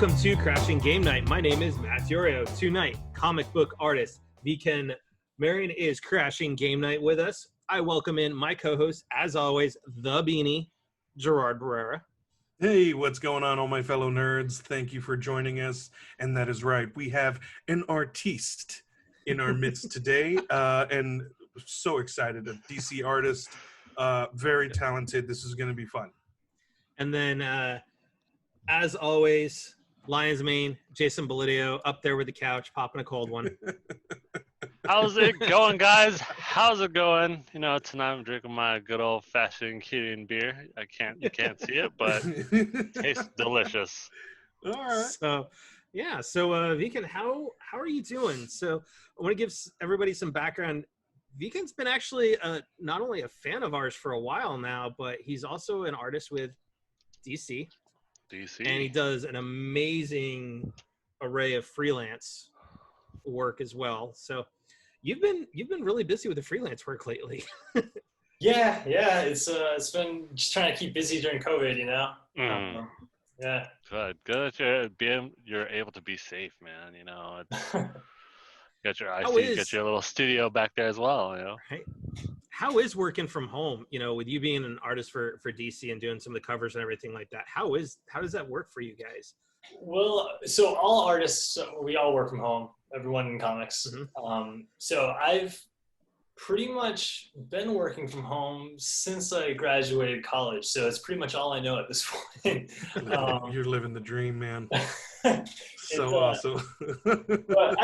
Welcome to Crashing Game Night. My name is Matt Diorio. Tonight, comic book artist V Ken Marion is crashing game night with us. I welcome in my co-host, as always, the Beanie, Gerard Barrera. Hey, what's going on, all my fellow nerds? Thank you for joining us. And that is right, we have an artiste in our midst today, and so excited. A DC artist, very talented. This is going to be fun. And then, as always, Lion's Mane, Jason Belidio, up there with the couch, popping a cold one. How's it going, guys? How's it going? You know, tonight I'm drinking my good old-fashioned Canadian beer. You can't see it, but it tastes delicious. All right. So Viken, how are you doing? So I want to give everybody some background. Viken's been actually not only a fan of ours for a while now, but he's also an artist with DC. And he does an amazing array of freelance work as well. So you've been really busy with the freelance work lately. Yeah. It's been just trying to keep busy during COVID, you know. Yeah. Good that you're able to be safe, man. You know, got your little studio back there as well. You know. Right. How is working from home? You know, with you being an artist for DC and doing some of the covers and everything like that. How does that work for you guys? Well, so all artists, we all work from home. Everyone in comics. Mm-hmm. So I've pretty much been working from home since I graduated college. So it's pretty much all I know at this point. You're living the dream, man. So awesome. But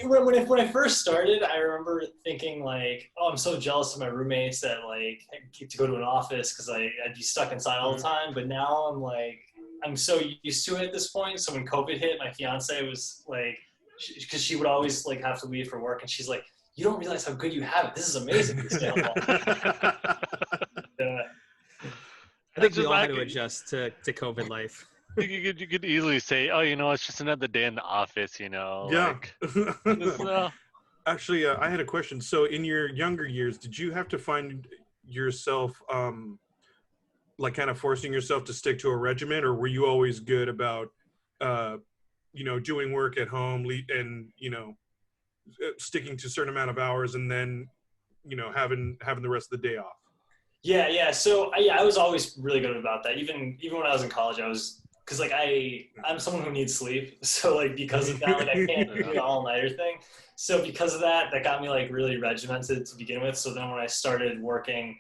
when I first started, I remember thinking like, oh, I'm so jealous of my roommates that like I get to go to an office because I'd be stuck inside all the time. But now I'm like, I'm so used to it at this point. So when COVID hit, my fiance was like, because she would always like have to leave for work, and she's like, you don't realize how good you have it. This is amazing. I think we all had to adjust to COVID life. You could easily say, oh, you know, it's just another day in the office, you know. Yeah. Like, Actually, I had a question. So in your younger years, did you have to find yourself like kind of forcing yourself to stick to a regimen, or were you always good about you know, doing work at home and, you know, sticking to a certain amount of hours and then, you know, having the rest of the day off? Yeah. So I was always really good about that. Even when I was in college, because like I'm someone who needs sleep. So like because of that, like I can't do the all-nighter thing. So because of that got me like really regimented to begin with. So then when I started working,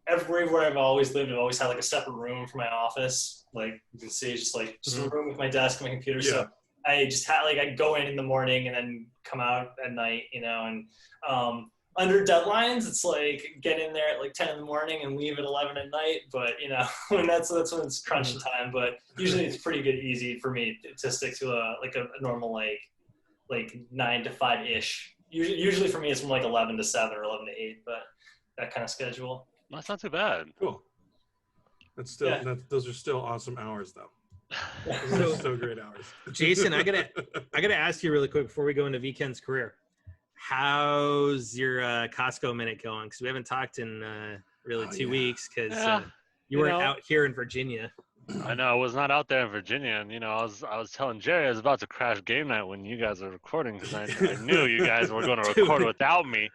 everywhere I've always lived, I've always had like a separate room for my office. Like you can see, just a room with my desk and my computer. Yeah. So I just had like, I'd go in the morning and then come out at night, you know, and under deadlines, it's like get in there at like 10 in the morning and leave at 11 at night. But you know, when that's when it's crunch time. But usually it's pretty easy for me to stick to a normal like 9 to 5-ish. Usually for me, it's from like 11 to 7 or 11 to 8, but that kind of schedule. That's not too bad. Cool. That's still those are still awesome hours though. Those are so great hours. Jason, I gotta ask you really quick before we go into Vken's career. How's your Costco minute going? Because we haven't talked in really 2 weeks because you weren't out here in Virginia. I know I was not out there in Virginia, and you know I was telling Jerry I was about to crash game night when you guys were recording because I knew you guys were going to record without me.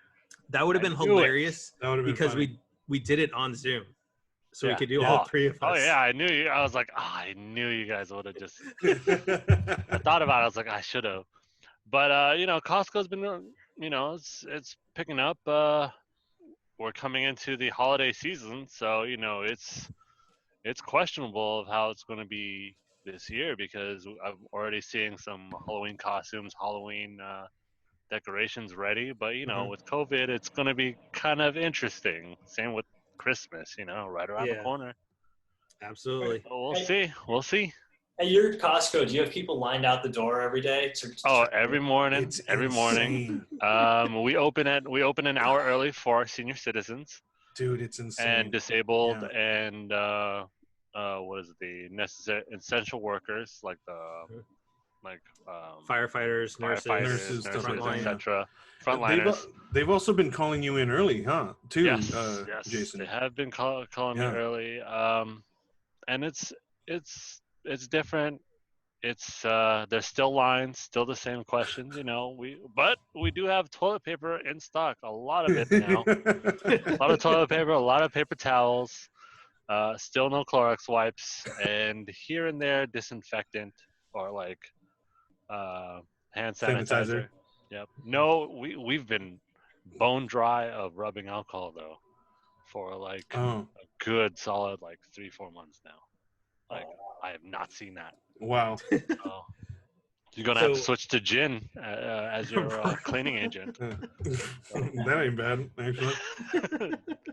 That would have been hilarious. That would have been because funny. we did it on Zoom, so we could do all three of us. Oh yeah, I knew you. I was like, I knew you guys would have just. I thought about it. I was like, I should have. But you know, Costco's been, you know, it's picking up. We're coming into the holiday season, so you know, it's questionable of how it's going to be this year because I'm already seeing some Halloween costumes, Halloween decorations ready, but you know, with COVID, it's going to be kind of interesting. Same with Christmas, you know, right around the corner. Absolutely. So we'll see. At your Costco, do you have people lined out the door every day? Every morning. Every morning. We open an hour early for our senior citizens. Dude, it's insane. And disabled and what is it, the necessary essential workers like the firefighters, nurses, etc. Frontliners. They've also been calling you in early, huh? Too, yes, Jason. They have been calling me early, and it's different it's there's still lines, still the same questions, you know. But we do have toilet paper in stock, a lot of it now. A lot of toilet paper, a lot of paper towels. Still no Clorox wipes, and here and there disinfectant or like hand sanitizer. Yep. No, we've been bone dry of rubbing alcohol though for like a good solid like 3-4 months now. Like I have not seen that. Wow. Oh. You're gonna have to switch to gin as your cleaning agent. That ain't bad, actually.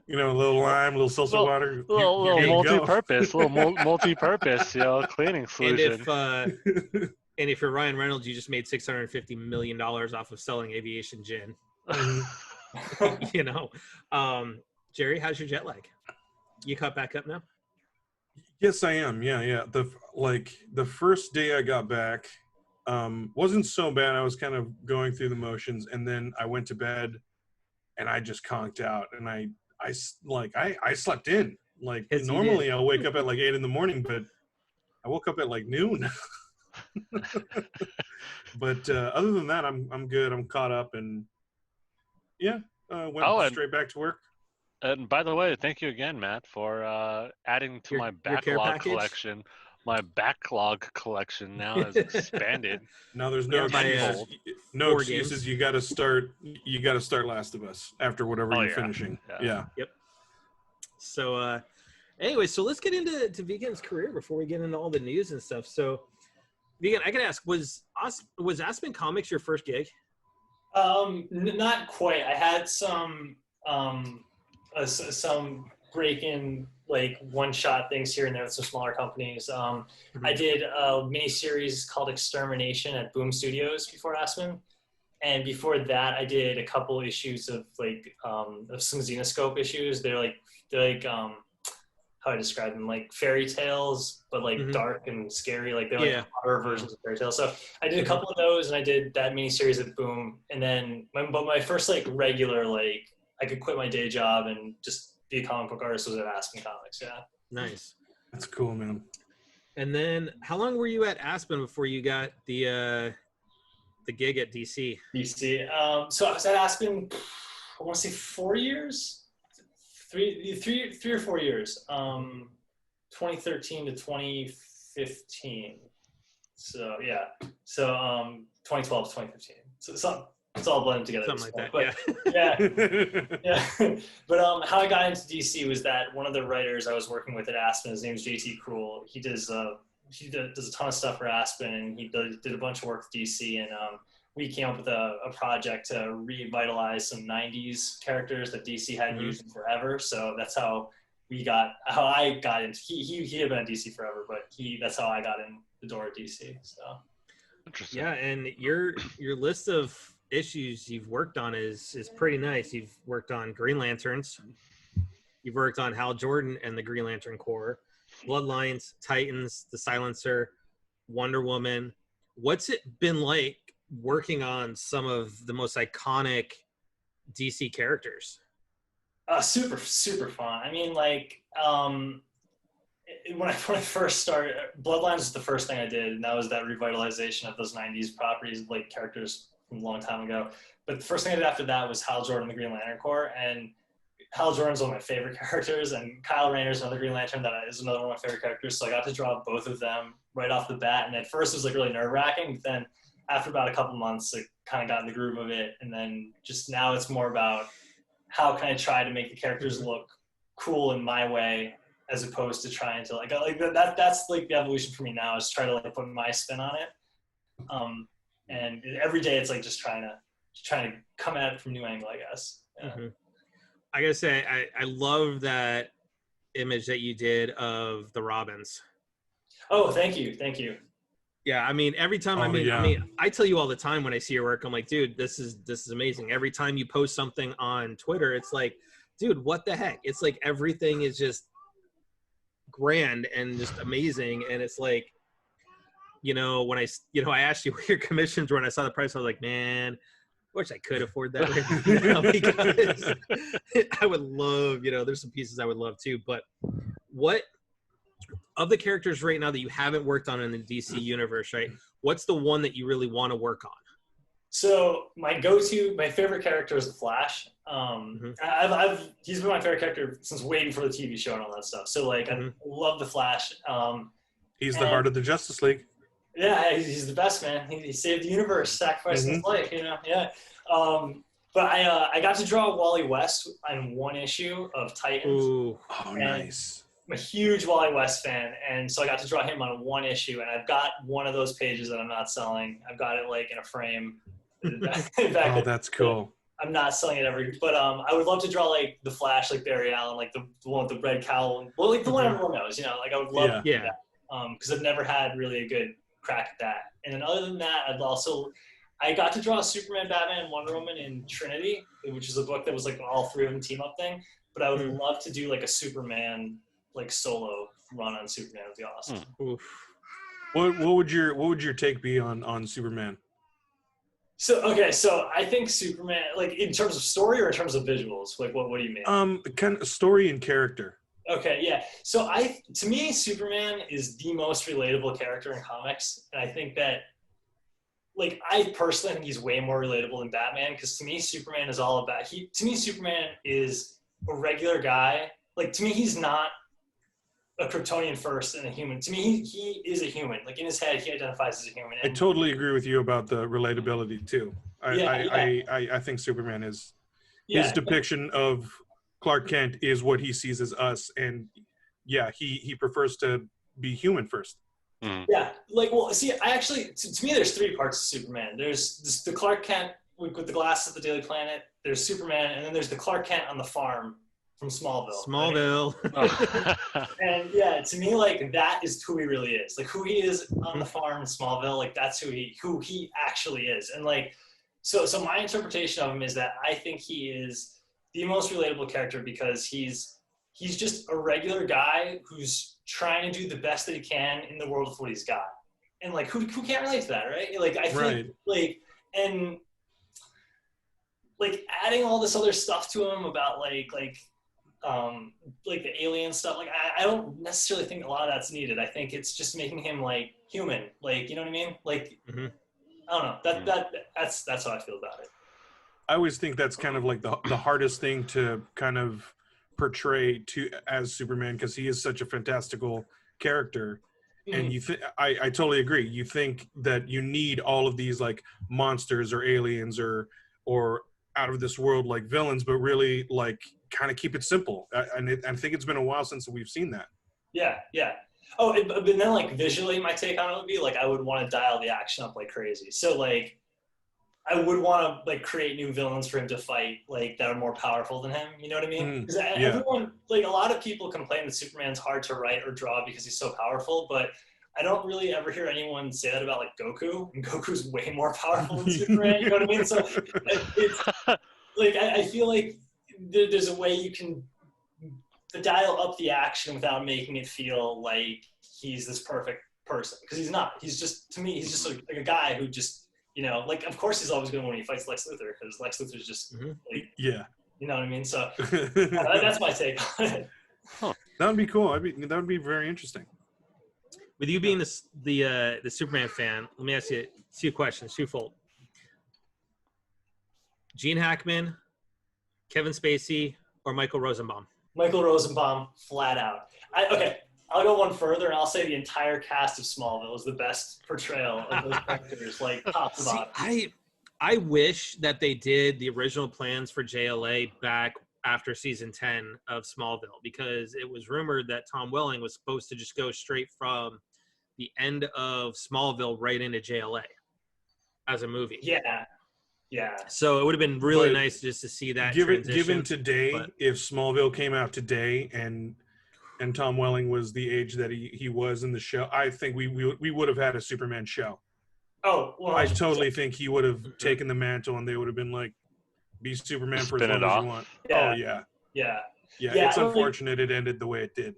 You know, a little lime, a little salsa water. Little multi-purpose, multi-purpose, you know, cleaning solution. And if you're Ryan Reynolds, you just made $650 million off of selling aviation gin. You know, Jerry, how's your jet lag? You caught back up now? Yes, I am. Yeah. The first day I got back wasn't so bad. I was kind of going through the motions, and then I went to bed, and I just conked out, and I slept in. Like normally I'll wake up at like 8 a.m, but I woke up at like noon. But other than that, I'm good. I'm caught up, and went straight back to work. And by the way, thank you again, Matt, for adding to my backlog collection. My backlog collection now has expanded. Now there's no excuses. You got to start. You got to start Last of Us after whatever you're finishing. Yeah. Yep. So, anyway, so let's get into V Ken's career before we get into all the news and stuff. So, V Ken, I can ask: was Aspen Comics your first gig? Not quite. I had some break-in, like one-shot things here and there with some smaller companies. I did a mini-series called Extermination at Boom Studios before Aspen. And before that, I did a couple issues of of some Xenoscope issues. They're like how I describe them, like fairy tales, but like dark and scary. Like they're like horror versions of fairy tales. So I did a couple of those, and I did that mini-series at Boom. And then my first like regular, like I could quit my day job and just be a comic book artist was at Aspen Comics. Yeah. Nice. That's cool, man. And then how long were you at Aspen before you got the gig at DC? So I was at Aspen, I want to say 4 years, three or 4 years, 2013 to 2015. So yeah. So 2012 to 2015. So it's all blended together. Something like that, yeah. But how I got into DC was that one of the writers I was working with at Aspen, his name is JT Cruel. He does a ton of stuff for Aspen, and he did a bunch of work with DC. And we came up with a project to revitalize some '90s characters that DC hadn't used in forever. So that's how I got into. He had been at DC forever, but that's how I got in the door at DC. So interesting. Yeah, and your list of issues you've worked on is pretty nice. You've worked on Green Lanterns, you've worked on Hal Jordan and the Green Lantern Corps, Bloodlines, Titans, The Silencer, Wonder Woman. What's it been like working on some of the most iconic DC characters? Super fun. I mean, like when I first started, Bloodlines was the first thing I did, and that was that revitalization of those '90s properties, like characters from a long time ago. But the first thing I did after that was Hal Jordan, the Green Lantern Corps, and Hal Jordan's one of my favorite characters, and Kyle Rayner's another Green Lantern that is another one of my favorite characters. So I got to draw both of them right off the bat, and at first it was like really nerve-wracking, but then after about a couple months, I kind of got in the groove of it, and then just now it's more about how can I try to make the characters look cool in my way, as opposed to trying to that's like the evolution for me now, is try to like put my spin on it. And every day it's like just trying to come at it from a new angle, I guess. Yeah. I gotta say, I love that image that you did of the Robins. Oh, thank you. Yeah, I mean, every time I tell you all the time when I see your work, I'm like, dude, this is amazing. Every time you post something on Twitter, it's like, dude, what the heck? It's like everything is just grand and just amazing, and it's like, when I asked you what your commissions were and I saw the price, I was like, man, I wish I could afford that right now, because I would love, there's some pieces I would love too. But what of the characters right now that you haven't worked on in the DC universe, right? What's the one that you really want to work on? So my favorite character is the Flash. He's been my favorite character since way before the TV show and all that stuff. So like, I love the Flash. He's the heart of the Justice League. Yeah, he's the best, man. He saved the universe, sacrificing his life. You know, yeah. But I got to draw Wally West on one issue of Titans. Ooh. Oh, nice. I'm a huge Wally West fan, and so I got to draw him on one issue, and I've got one of those pages that I'm not selling. I've got it like in a frame. Oh, that's cool. I'm not selling it but I would love to draw like the Flash, like Barry Allen, like the one with the red cowl, well, like the one everyone knows, you know, like I would love to do that, because I've never had really a good crack at that. And then other than that, I got to draw Superman, Batman, and Wonder Woman in Trinity, which is a book that was like all three of them team up thing. But I would love to do like a Superman like solo run on Superman. It would be awesome. Oof. What would your take be on Superman? So I think Superman, like in terms of story or in terms of visuals, like what do you mean? Kind of story and character. Okay, yeah. So to me, Superman is the most relatable character in comics, and I think that, like, I personally think he's way more relatable than Batman, because to me, Superman is all about Superman is a regular guy. Like, to me, he's not a Kryptonian first and a human. To me, he is a human. Like, in his head, he identifies as a human. I totally agree with you about the relatability too. I think Superman is his depiction of Clark Kent is what he sees as us, and he prefers to be human first. Yeah, like, well, see, I actually, to me, there's three parts of Superman. There's the Clark Kent with the glasses at the Daily Planet. There's Superman, and then there's the Clark Kent on the farm from Smallville. Right? And yeah, to me, like, that is who he really is. Like, who he is on the farm in Smallville, like, that's who he actually is. And like, so my interpretation of him is that I think he is the most relatable character because he's just a regular guy who's trying to do the best that he can in the world with what he's got. And like, who can't relate to that, right? Like, I think like adding all this other stuff to him about like the alien stuff, like I don't necessarily think a lot of that's needed. I think it's just making him like human, like, you know what I mean? Like, I don't know, that's how I feel about it. I always think that's kind of like the hardest thing to kind of portray as Superman, because he is such a fantastical character. And I totally agree. You think that you need all of these like monsters or aliens or out of this world like villains, but really like kind of keep it simple. I think it's been a while since we've seen that. Yeah. Oh, but then like visually, my take on it would be like I would want to dial the action up like crazy. So like I would want to like create new villains for him to fight, like that are more powerful than him. You know what I mean? Because everyone, like a lot of people complain that Superman's hard to write or draw because he's so powerful, but I don't really ever hear anyone say that about like Goku, and Goku's way more powerful than Superman. You know what I mean? So it's like I feel like there's a way you can dial up the action without making it feel like he's this perfect person, because he's not. He's just, to me, he's just like a guy who just, you know, like, of course he's always going to win when he fights Lex Luthor, because Lex Luthor's just, like, you know what I mean? So that's my take on it. Huh. That would be cool. That would be very interesting. With you being the Superman fan, let me ask you two questions, twofold. Gene Hackman, Kevin Spacey, or Michael Rosenbaum? Michael Rosenbaum, flat out. I'll go one further, and I'll say the entire cast of Smallville is the best portrayal of those characters, like top to bottom. I wish that they did the original plans for JLA back after season 10 of Smallville, because it was rumored that Tom Welling was supposed to just go straight from the end of Smallville right into JLA as a movie. Yeah. So it would have been really nice just to see that transition. Given today, if Smallville came out today and Tom Welling was the age that he was in the show, I think we would have had a Superman show. Oh, well, I totally think he would have taken the mantle, and they would have been like, be Superman for as long as you want. Yeah. Oh, yeah. Yeah, it's unfortunate it ended the way it did.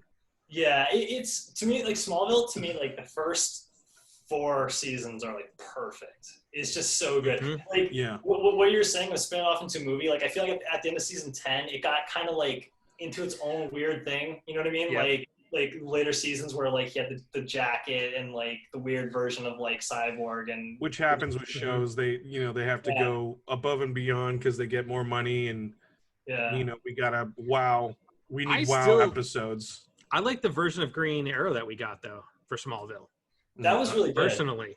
Yeah, it's, to me, like, Smallville, to me, like, the first 4 seasons are, like, perfect. It's just so good. Like, what you're saying was spin off into a movie. Like, I feel like at the end of season 10, it got kind of, like, into its own weird thing. You know what I mean? Yep. Like, like later seasons where like he had the jacket and like the weird version of like Cyborg, and which happens with shows. They have to go above and beyond because they get more money, and we gotta we need episodes. I like the version of Green Arrow that we got though for Smallville. That was really good. Personally.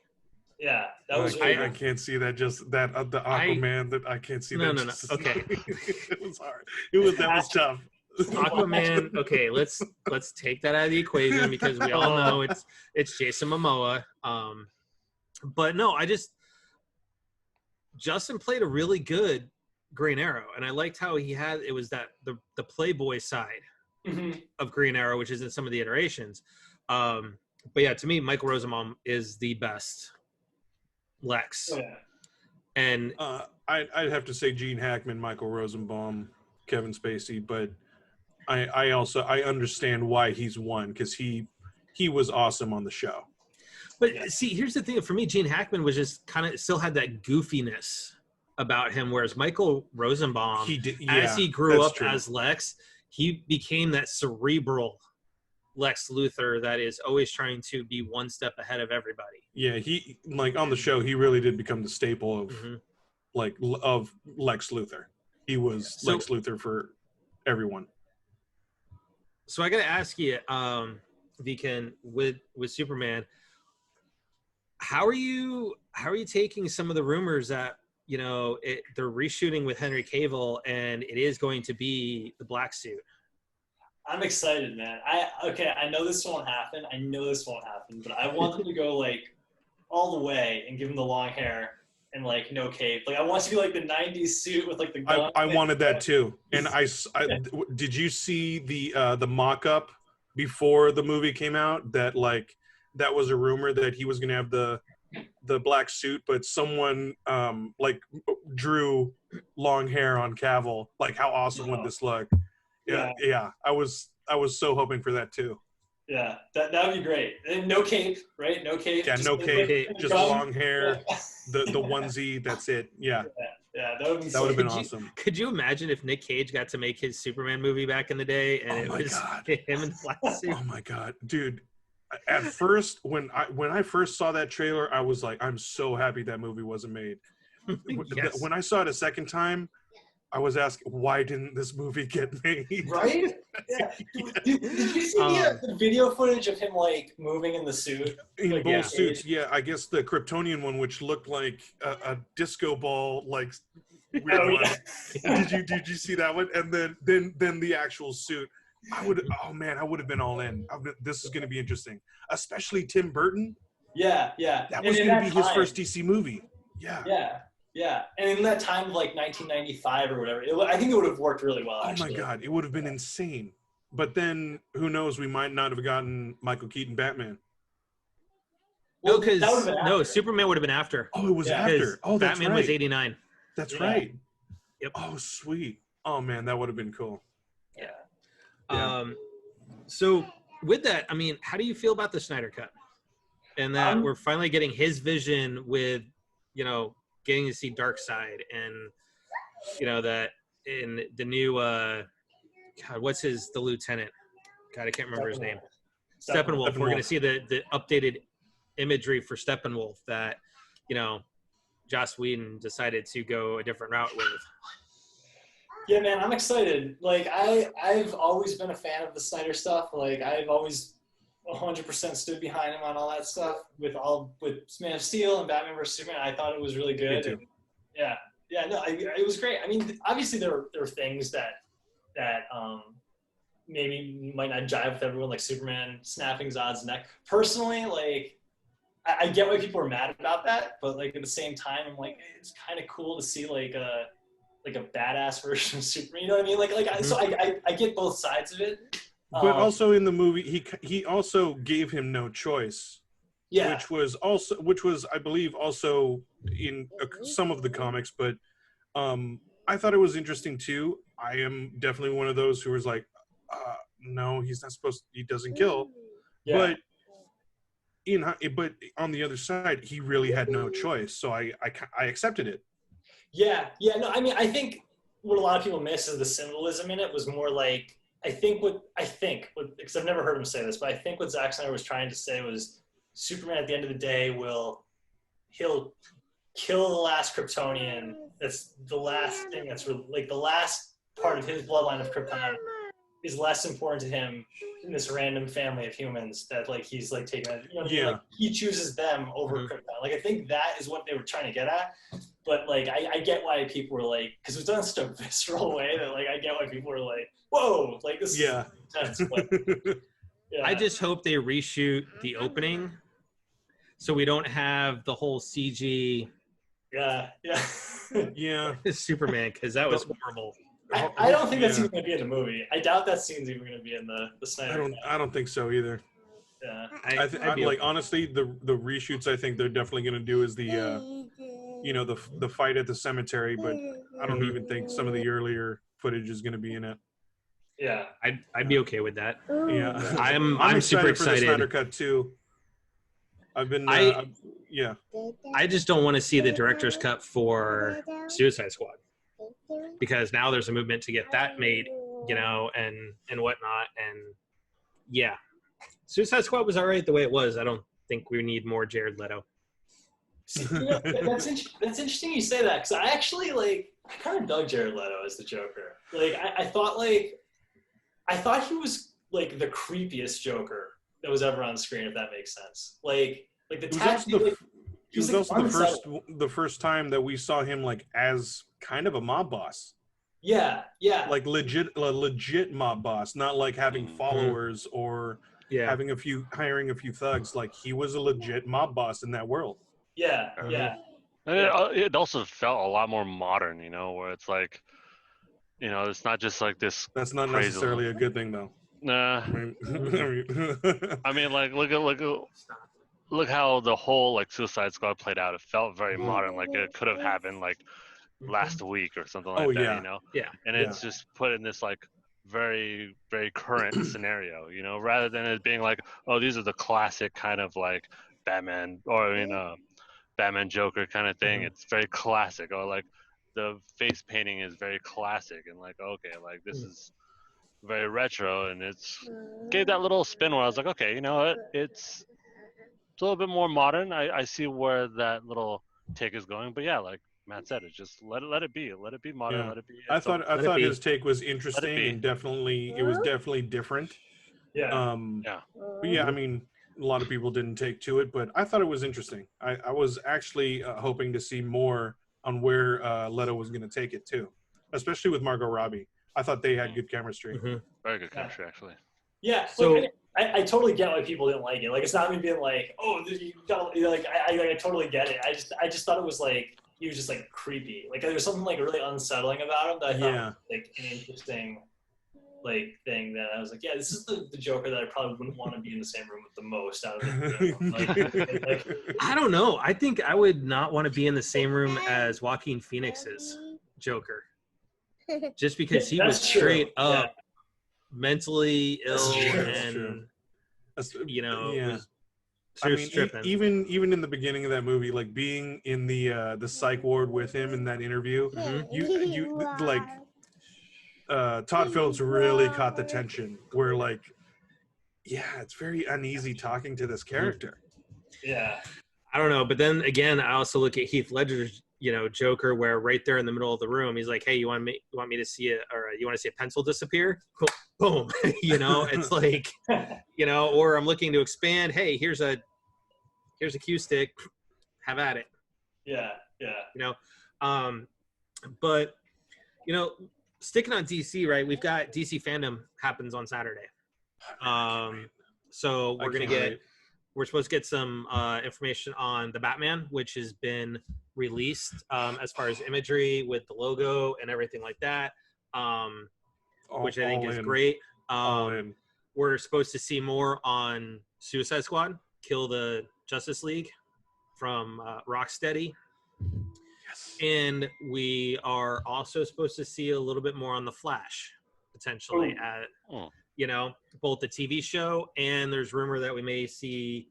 Yeah, that was really good. I can't see that the Aquaman that I can't see that. No. Okay. It was hard. That was tough. Aquaman. Okay, let's take that out of the equation because we all know it's Jason Momoa. But no, Justin played a really good Green Arrow, and I liked how it was that the Playboy side of Green Arrow, which is in some of the iterations. But yeah, to me, Michael Rosenbaum is the best Lex. Oh, yeah. And I'd have to say Gene Hackman, Michael Rosenbaum, Kevin Spacey, but I understand why he's won, because he was awesome on the show. But see, here's the thing for me: Gene Hackman was just kind of still had that goofiness about him, whereas Michael Rosenbaum, as he grew up as Lex, he became that cerebral Lex Luthor that is always trying to be one step ahead of everybody. Yeah, he like on the show, he really did become the staple of of Lex Luthor. He was Lex Luthor for everyone. So I got to ask you, V Ken, with Superman, how are you taking some of the rumors that they're reshooting with Henry Cavill and it is going to be the black suit? I'm excited, man. I know this won't happen. But I want them to go like all the way and give him the long hair and like no cape. Like I want it to be like the '90s suit with like the gun. I wanted that too. And I did you see the mock-up before the movie came out that that was a rumor that he was going to have the black suit, but someone drew long hair on Cavill. Like, how awesome would this look? Yeah. I was so hoping for that too. Yeah, that would be great. And no cape, right? No cape. Yeah, no cape. Just long hair, the onesie. That's it. Yeah. Yeah, that would be. That would have been awesome. Could you imagine if Nick Cage got to make his Superman movie back in the day, and it was him in the black suit? Oh my god, dude! At first, when I first saw that trailer, I was like, I'm so happy that movie wasn't made. Yes. When I saw it a second time, I was asking, why didn't this movie get made? Right? Yeah. Did you see the video footage of him like moving in the suit? In both suits, yeah. I guess the Kryptonian one, which looked like a disco ball, like weird one. Yeah. Did you see that one? And then the actual suit. I would have been all in. This is going to be interesting, especially Tim Burton. Yeah. That was going to be his first DC movie. Yeah, and in that time of like 1995 or whatever, I think it would have worked really well. Actually. Oh my god, it would have been insane. But then, who knows? We might not have gotten Michael Keaton Batman. Well, no, Superman would have been after. Oh, it was after. Oh, that's Batman right. was 89. That's right. Yep. Oh, sweet. Oh man, that would have been cool. Yeah. So with that, I mean, how do you feel about the Snyder Cut? And that we're finally getting his vision with, getting to see Darkseid, and that in the new what's the lieutenant? God, I can't remember his name. Steppenwolf. We're going to see the updated imagery for Steppenwolf that Joss Whedon decided to go a different route with. Yeah, man, I'm excited. Like I've always been a fan of the Snyder stuff. Like I've always 100% stood behind him on all that stuff with Man of Steel and Batman vs Superman. I thought it was really good. And it was great. I mean, obviously there are things that maybe might not jive with everyone, like Superman snapping Zod's neck. Personally, like I get why people are mad about that, but like at the same time, I'm like, it's kind of cool to see like a badass version of Superman. You know what I mean? So I get both sides of it. But also in the movie, he also gave him no choice. Yeah. Which was I believe also in some of the comics, but I thought it was interesting too. I am definitely one of those who was like, no, he's not supposed. He doesn't kill. Yeah. But on the other side, he really had no choice, so I accepted it. Yeah. No, I mean, I think what a lot of people miss is the symbolism in it was more like think because I've never heard him say this, but I think what Zack Snyder was trying to say was Superman at the end of the day he'll kill the last Kryptonian. That's the last thing that's like the last part of his bloodline of Krypton is less important to him than this random family of humans that like he's like taking. You know what I mean? Like he chooses them over Krypton. Like I think that is what they were trying to get at. But like I get why people were like, because it was done in such a visceral way that like I get why people were like, whoa, like this is intense. But, yeah. I just hope they reshoot the opening so we don't have the whole CG Superman, because that was horrible. I don't think that's even going to be in the movie. I doubt that scene's even going to be in the Snyder. I don't think so either. Yeah. Like honestly, the reshoots I think they're definitely going to do is the the fight at the cemetery, but I don't even think some of the earlier footage is going to be in it. Yeah, I'd be okay with that. Yeah, I'm super excited for the Snyder Cut too. I've been I just don't want to see the director's cut for Suicide Squad, because now there's a movement to get that made, and whatnot. And yeah, Suicide Squad was all right the way it was. I don't think we need more Jared Leto. That's interesting you say that, because I actually I kind of dug Jared Leto as the Joker. Like I thought he was like the creepiest Joker that was ever on screen, if that makes sense. Like the tattoo. He was also the first time that we saw him like as kind of a mob boss. Yeah. Like legit mob boss, not like having followers or hiring a few thugs. Like he was a legit mob boss in that world. Yeah. And it also felt a lot more modern, where it's like, it's not just like this. That's not necessarily a good thing, though. Nah. I mean, like, look how the whole like Suicide Squad played out. It felt very modern, like it could have happened like last week or something like that. Yeah. And it's just put in this like very, very current scenario, rather than it being like, oh, these are the classic kind of like Batman or Batman Joker kind of thing. It's very classic, or like the face painting is very classic, and like, okay, like this is very retro, and it's gave that little spin where I was like, okay, you know what, it's a little bit more modern. I see where that little take is going, but yeah, like Matt said, it's just let it be modern. Let it be. I thought his take was interesting, and it was definitely different. But yeah, I mean, a lot of people didn't take to it, but I thought it was interesting. I was actually hoping to see more on where Leto was going to take it too, especially with Margot Robbie. I thought they had good chemistry. Very good chemistry, actually. Yeah. So I totally get why people didn't like it. Like, it's not me being like, oh, you got, like, I totally get it. I just thought it was like, he was just like creepy. Like there was something like really unsettling about him that I thought was like an interesting like thing that I was like, yeah, this is the Joker that I probably wouldn't want to be in the same room with the most out of the I don't know. I think I would not want to be in the same room as Joaquin Phoenix's Joker, just because he was straight up mentally ill and was tripping. Even in the beginning of that movie, like being in the psych ward with him in that interview, you like. Todd Phillips really caught the tension where like, it's very uneasy talking to this character. Yeah. I don't know. But then again, I also look at Heath Ledger's, Joker, where right there in the middle of the room, he's like, hey, you want me to see it? Or you want to see a pencil disappear? Cool. Boom. It's like, or I'm looking to expand. Hey, here's a cue stick. Have at it. Yeah. But, sticking on DC, right? We've got DC Fandome happens on Saturday. So we're supposed to get some information on the Batman, which has been released as far as imagery with the logo and everything like that, which I think is great. We're supposed to see more on Suicide Squad, Kill the Justice League from Rocksteady. And we are also supposed to see a little bit more on The Flash, potentially, at both the TV show, and there's rumor that we may see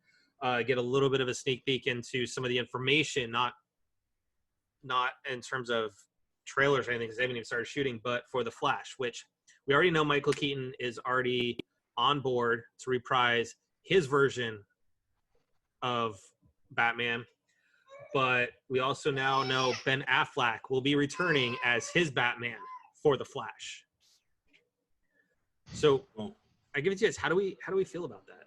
get a little bit of a sneak peek into some of the information, not in terms of trailers or anything, because they haven't even started shooting, but for The Flash, which we already know Michael Keaton is already on board to reprise his version of Batman. But we also now know Ben Affleck will be returning as his Batman for The Flash. So I give it to you guys. How do we feel about that?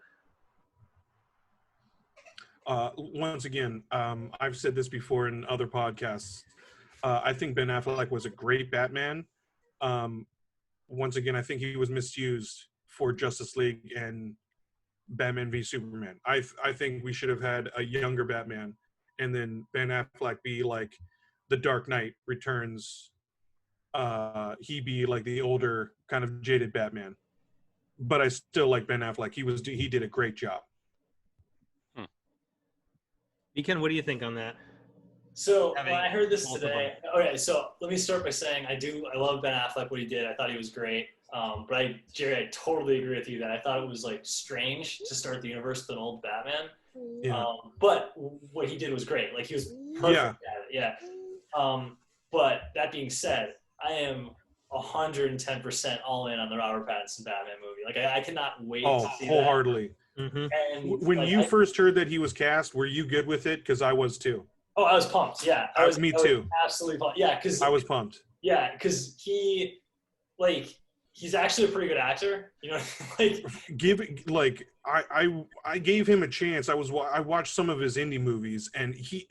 Once again, I've said this before in other podcasts. I think Ben Affleck was a great Batman. Once again, I think he was misused for Justice League and Batman v Superman. I think we should have had a younger Batman, and then Ben Affleck be like the Dark Knight Returns. He be like the older, kind of jaded Batman. But I still like Ben Affleck. He did a great job. V Ken, what do you think on that? So when I heard this today, okay, so let me start by saying I love Ben Affleck, what he did. I thought he was great. But Jerry, I totally agree with you that I thought it was like strange to start the universe with an old Batman. Yeah. But what he did was great. Like, he was perfect at it. Yeah. But that being said, I am 110% all in on the Robert Pattinson Batman movie. Like, I cannot wait to see wholeheartedly. that. Mm-hmm. And when you first heard that he was cast, were you good with it? Because I was too. Oh, I was pumped. Yeah, Me too. Absolutely pumped. Yeah, because I was pumped. Yeah, because he's actually a pretty good actor. You know, I gave him a chance. I watched some of his indie movies, and he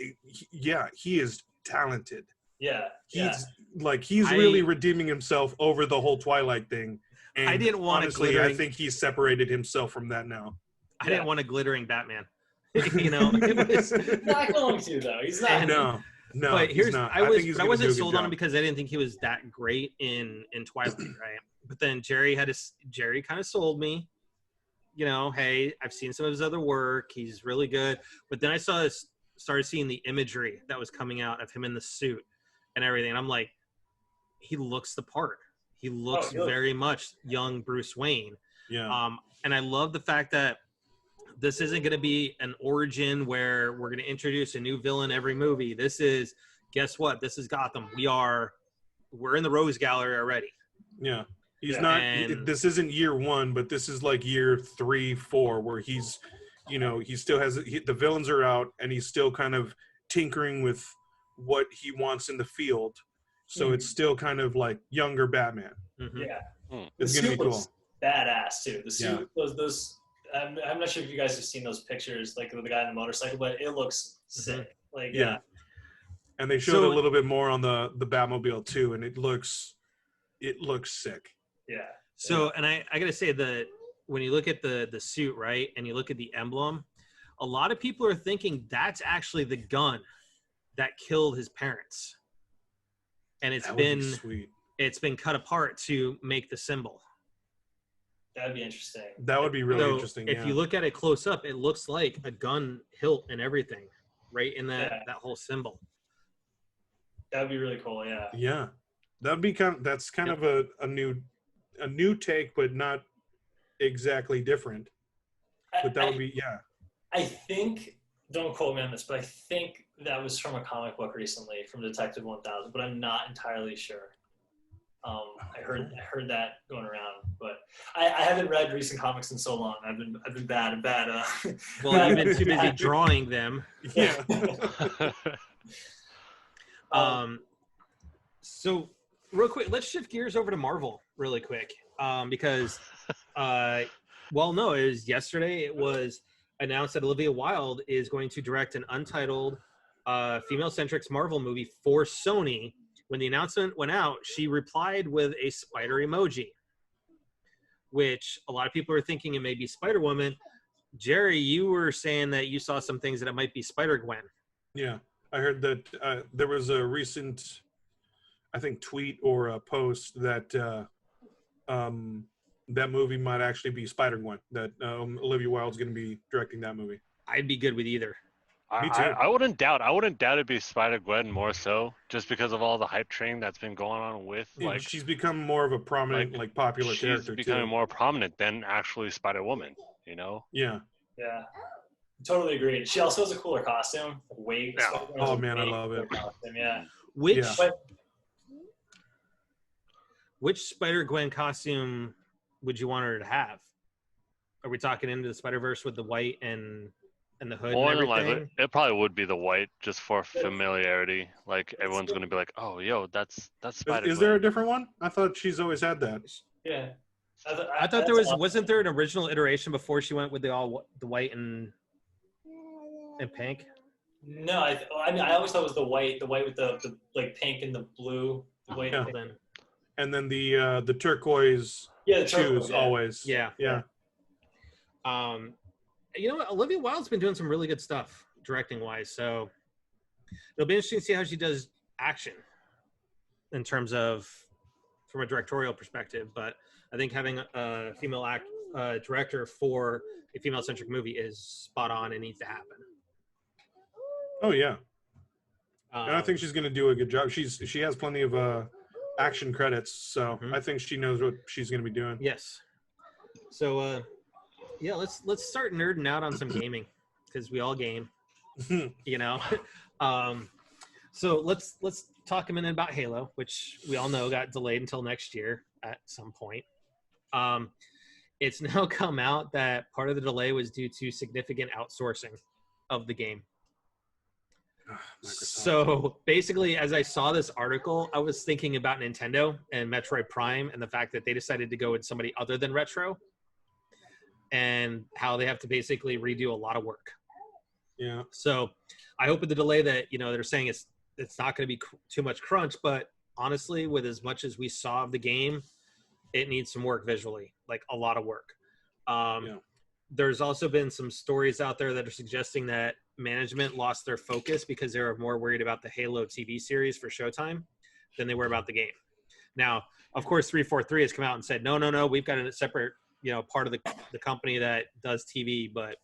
is talented. Yeah, he's really redeeming himself over the whole Twilight thing. And I didn't want honestly, I think he's separated himself from that now. I didn't want a glittering Batman. You know, it was not going to though. He's not. No. But he's not. I wasn't sold on him because I didn't think he was that great in Twilight, right? But then Jerry kind of sold me. You know, hey, I've seen some of his other work. He's really good. But then I started seeing the imagery that was coming out of him in the suit and everything. And I'm like, he looks the part. He looks very much young Bruce Wayne. Yeah. And I love the fact that this isn't going to be an origin where we're going to introduce a new villain every movie. This is, guess what? This is Gotham. We're in the Rose Gallery already. Yeah. He's not, this isn't year one, but this is like year 3, 4, where he's, you know, he still has, the villains are out and he's still kind of tinkering with what he wants in the field. So it's still kind of like younger Batman. Mm-hmm. Yeah. It's going to be cool. Badass too. The suit, those I'm not sure if you guys have seen those pictures, like with the guy on the motorcycle, but it looks sick. Like, yeah. And they showed a little bit more on the Batmobile too, and it looks sick. Yeah. So, and I got to say that when you look at the suit, right, and you look at the emblem, a lot of people are thinking that's actually the gun that killed his parents. And it's been cut apart to make the symbol. That would be interesting. That would be really interesting. If you look at it close up, it looks like a gun hilt and everything, right in that whole symbol. That would be really cool. Yeah. Yeah, that'd be that's kind of a new take, but not exactly different. But that would be I think, don't quote me on this, but I think that was from a comic book recently, from Detective 1000, but I'm not entirely sure. I heard that going around, but I haven't read recent comics in so long. I've been bad. Well, you've been too busy drawing them. Yeah. So real quick, let's shift gears over to Marvel really quick, because it was yesterday. It was announced that Olivia Wilde is going to direct an untitled female-centric Marvel movie for Sony. When the announcement went out, she replied with a spider emoji, which a lot of people are thinking it may be Spider-Woman. Jerry, you were saying that you saw some things that it might be Spider-Gwen. Yeah, I heard that there was a recent, I think, tweet or a post that that movie might actually be Spider-Gwen, that Olivia Wilde's going to be directing that movie. I'd be good with either. Me too. I wouldn't doubt it'd be Spider-Gwen more so, just because of all the hype train that's been going on with she's become more of a prominent, popular character. She's becoming more prominent than actually Spider-Woman, you know? Yeah. Yeah. Totally agree. She also has a cooler costume. Wig. Yeah. Oh man, I love it. Costume, yeah. which Spider-Gwen costume would you want her to have? Are we talking Into the Spider-Verse with the white and the hood More and than everything? likely, it probably would be the white, just for familiarity. Like everyone's gonna be like, "Oh, yo, that's Spider-Gwen." Is there a different one? I thought she's always had that. Yeah. I thought there wasn't there an original iteration before she went with the white and pink? No, I mean, I always thought it was the white with the like pink and the blue. The white. Yeah. Then. And then the turquoise The shoes turquoise, yeah. always. Yeah. Yeah. You know what? Olivia Wilde's been doing some really good stuff directing wise, so it'll be interesting to see how she does action in terms of from a directorial perspective. But I think having a female director for a female-centric movie is spot on and needs to happen. Oh yeah. And I think she's going to do a good job. She has plenty of action credits, so I think she knows what she's going to be doing. Yes. So yeah, let's start nerding out on some gaming because we all game, you know. So let's talk a minute about Halo, which we all know got delayed until next year at some point. It's now come out that part of the delay was due to significant outsourcing of the game. So basically, as I saw this article, I was thinking about Nintendo and Metroid Prime and the fact that they decided to go with somebody other than Retro and how they have to basically redo a lot of work. Yeah. So I hope with the delay that, you know, they're saying it's not going to be too much crunch, but honestly, with as much as we saw of the game, it needs some work visually, like a lot of work. There's also been some stories out there that are suggesting that management lost their focus because they were more worried about the Halo TV series for Showtime than they were about the game. Now, of course, 343 has come out and said, no, we've got a separate, you know, part of the company that does TV. But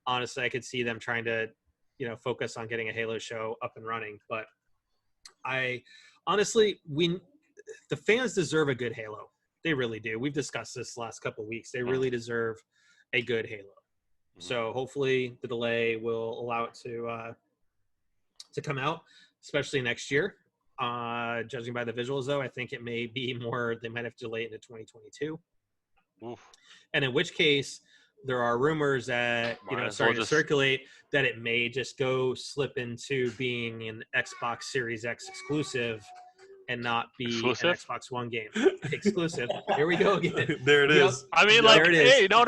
honestly, I could see them trying to, you know, focus on getting a Halo show up and running. But the fans deserve a good Halo. They really do. We've discussed this last couple of weeks. They really deserve a good Halo. So hopefully the delay will allow it to come out, especially next year. Judging by the visuals, though, I think it may be more. They might have to delay it into 2022. Oof. And in which case, there are rumors that starting to circulate that it may just slip into being an Xbox Series X exclusive and not be an Xbox One game. Exclusive. Here we go again. There it is. I mean, like, hey, no,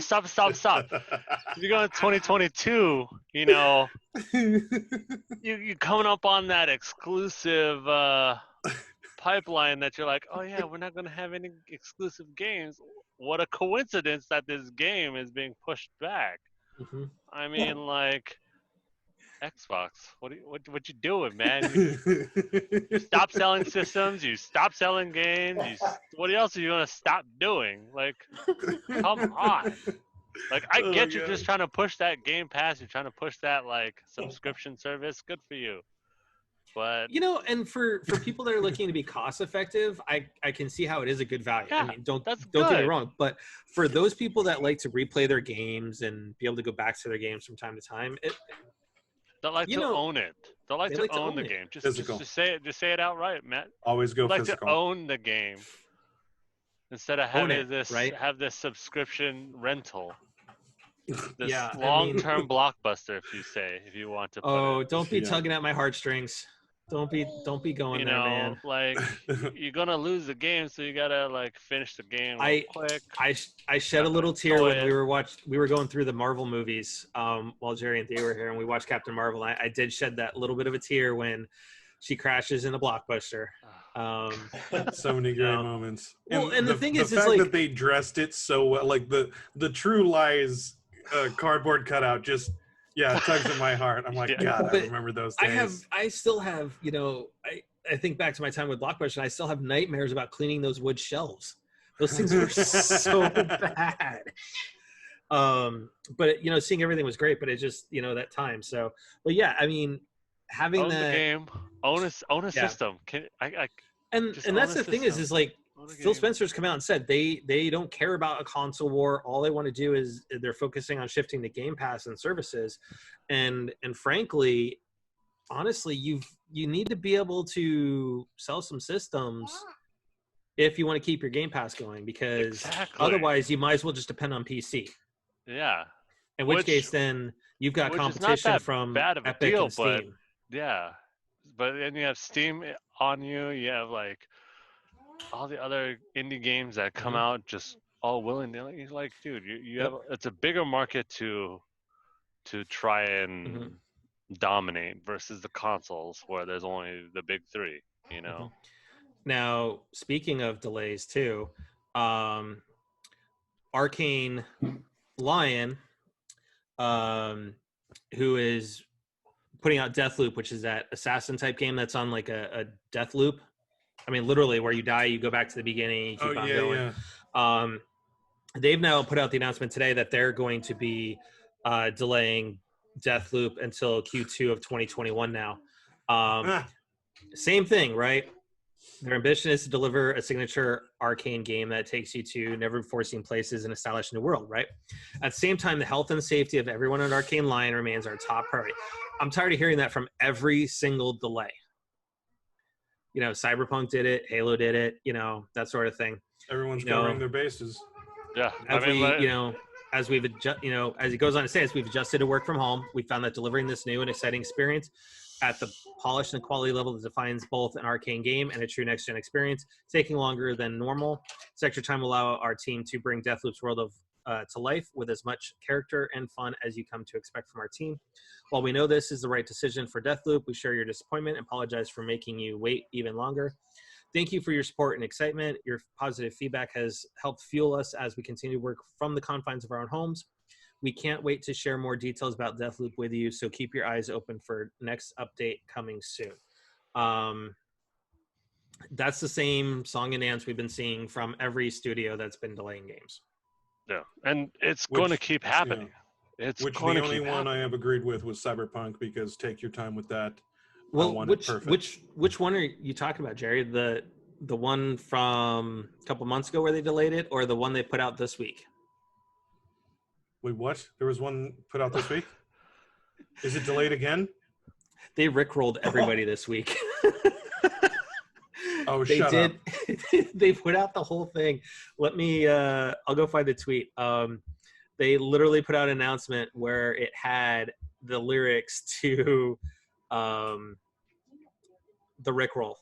stop. If you go to 2022, you know, you coming up on that exclusive pipeline that you're like, oh yeah, we're not going to have any exclusive games. What a coincidence that this game is being pushed back. Mm-hmm. I mean, like, Xbox, what you doing, man? You stop selling systems. You stop selling games. What else are you gonna stop doing? Like, come on. Like, I get you just trying to push that Game Pass. You're trying to push that like subscription service. Good for you. But you know, and for people that are looking to be cost effective, I can see how it is a good value. Yeah, I mean, don't get good. me wrong, but for those people that like to replay their games and be able to go back to their games from time to time, they like to own it. They like to own the game. Just say it. Just say it outright, Matt. Always go like physical. To own the game instead of having have this subscription rental. This long-term blockbuster, if you want to. Don't be tugging at my heartstrings. Don't be going there, man. Like, you're gonna lose the game, so you gotta like finish the game quick. I shed a little tear when we were going through the Marvel movies while Jerry and Theo were here, and we watched Captain Marvel. I did shed that little bit of a tear when she crashes in a blockbuster. So many great moments. Well, and the thing is, the fact that they dressed it so well, like the True Lies cardboard cutout, just. Yeah, it tugs at my heart. I'm like, God, I remember those days. I still have, you know, I think back to my time with Blockbuster, and I still have nightmares about cleaning those wood shelves. Those things were so bad. But, you know, seeing everything was great, but it just, you know, that time. So, but yeah, I mean, having own the game, own a system. And that's the thing is like, Phil Spencer's come out and said they don't care about a console war. All they want to do is they're focusing on shifting to Game Pass and services. And frankly, honestly, you need to be able to sell some systems if you want to keep your Game Pass going, because Exactly. otherwise you might as well just depend on PC. Yeah. In which case, then you've got Which is not competition that from bad of a Epic deal, and Steam. Yeah. But then you have Steam on you. You have like all the other indie games that come out just all willy-nilly. You're like, dude, you have it's a bigger market to try and dominate versus the consoles where there's only the big three, you know. Now, speaking of delays too, Arcane Lion, who is putting out Deathloop, which is that assassin type game that's on like a death loop. I mean, literally, where you die, you go back to the beginning, you keep on going. Yeah. They've now put out the announcement today that they're going to be delaying Deathloop until Q2 of 2021 now. Same thing, right? Their ambition is to deliver a signature Arcane game that takes you to never-before-seen places and establish a new world, right? At the same time, the health and safety of everyone at Arcane Lion remains our top priority. I'm tired of hearing that from every single delay. You know, Cyberpunk did it, Halo did it, you know, that sort of thing. Everyone's covering their bases. Yeah, as as it goes on to say, as we've adjusted to work from home, we found that delivering this new and exciting experience at the polish and quality level that defines both an Arcane game and a true next-gen experience, taking longer than normal. This extra time will allow our team to bring Deathloop's world of to life with as much character and fun as you come to expect from our team. While we know this is the right decision for Deathloop, we share your disappointment and apologize for making you wait even longer. Thank you for your support and excitement. Your positive feedback has helped fuel us as we continue to work from the confines of our own homes. We can't wait to share more details about Deathloop with you, so keep your eyes open for next update coming soon. That's the same song and dance we've been seeing from every studio that's been delaying games. Yeah, and it's going to keep happening. Yeah. The only one I have agreed with was Cyberpunk, because take your time with that. Well, which one are you talking about, Jerry? The one from a couple months ago where they delayed it, or the one they put out this week? Wait, what? There was one put out this week? Is it delayed again? They rickrolled everybody this week. Oh, shut up. They put out the whole thing. Let me, I'll go find the tweet. They literally put out an announcement where it had the lyrics to the rickroll.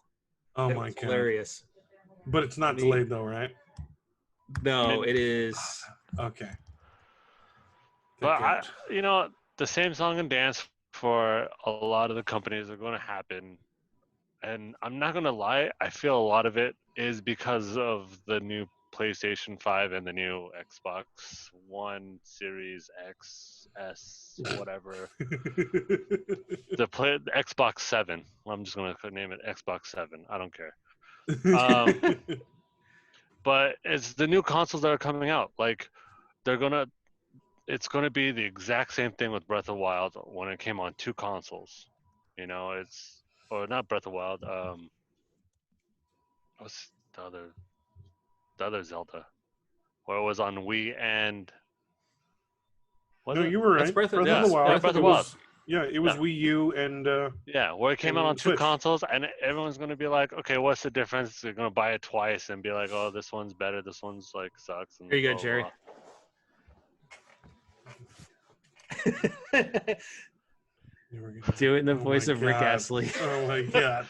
Oh, my God. Hilarious. But it's not delayed though, right? No, it is. Okay. But the same song and dance for a lot of the companies are going to happen. And I'm not going to lie, I feel a lot of it is because of the new PlayStation 5 and the new Xbox One, Series X, S, whatever. the Xbox 7. Well, I'm just going to name it Xbox 7. I don't care. But it's the new consoles that are coming out. Like, it's going to be the exact same thing with Breath of the Wild when it came on 2 consoles. Or not Breath of the Wild. What's the other Zelda? Where it was on Wii and. You were right. Breath of the Wild. Breath of the Wild. It was Wii U and. Where it came out on 2 Switch. consoles, and everyone's gonna be like, okay, what's the difference? They're gonna buy it twice and be like, oh, this one's better. This one's like sucks. And here you go, Jerry. Do it in the voice of Rick Astley. Oh my God.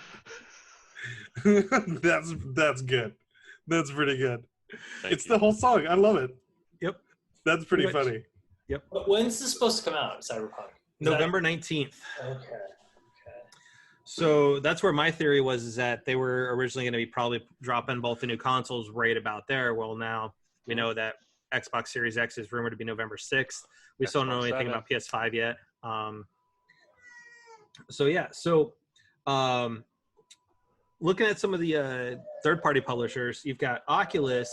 That's good. That's pretty good. It's the whole song. I love it. Yep. That's pretty funny. Yep. But when's this supposed to come out, Cyberpunk? November 19th. Okay. So that's where my theory was, is that they were originally going to be probably dropping both the new consoles right about there. Well, now we know that Xbox Series X is rumored to be November 6th. We still don't know anything about PS5 yet. Looking at some of the third-party publishers, you've got Oculus.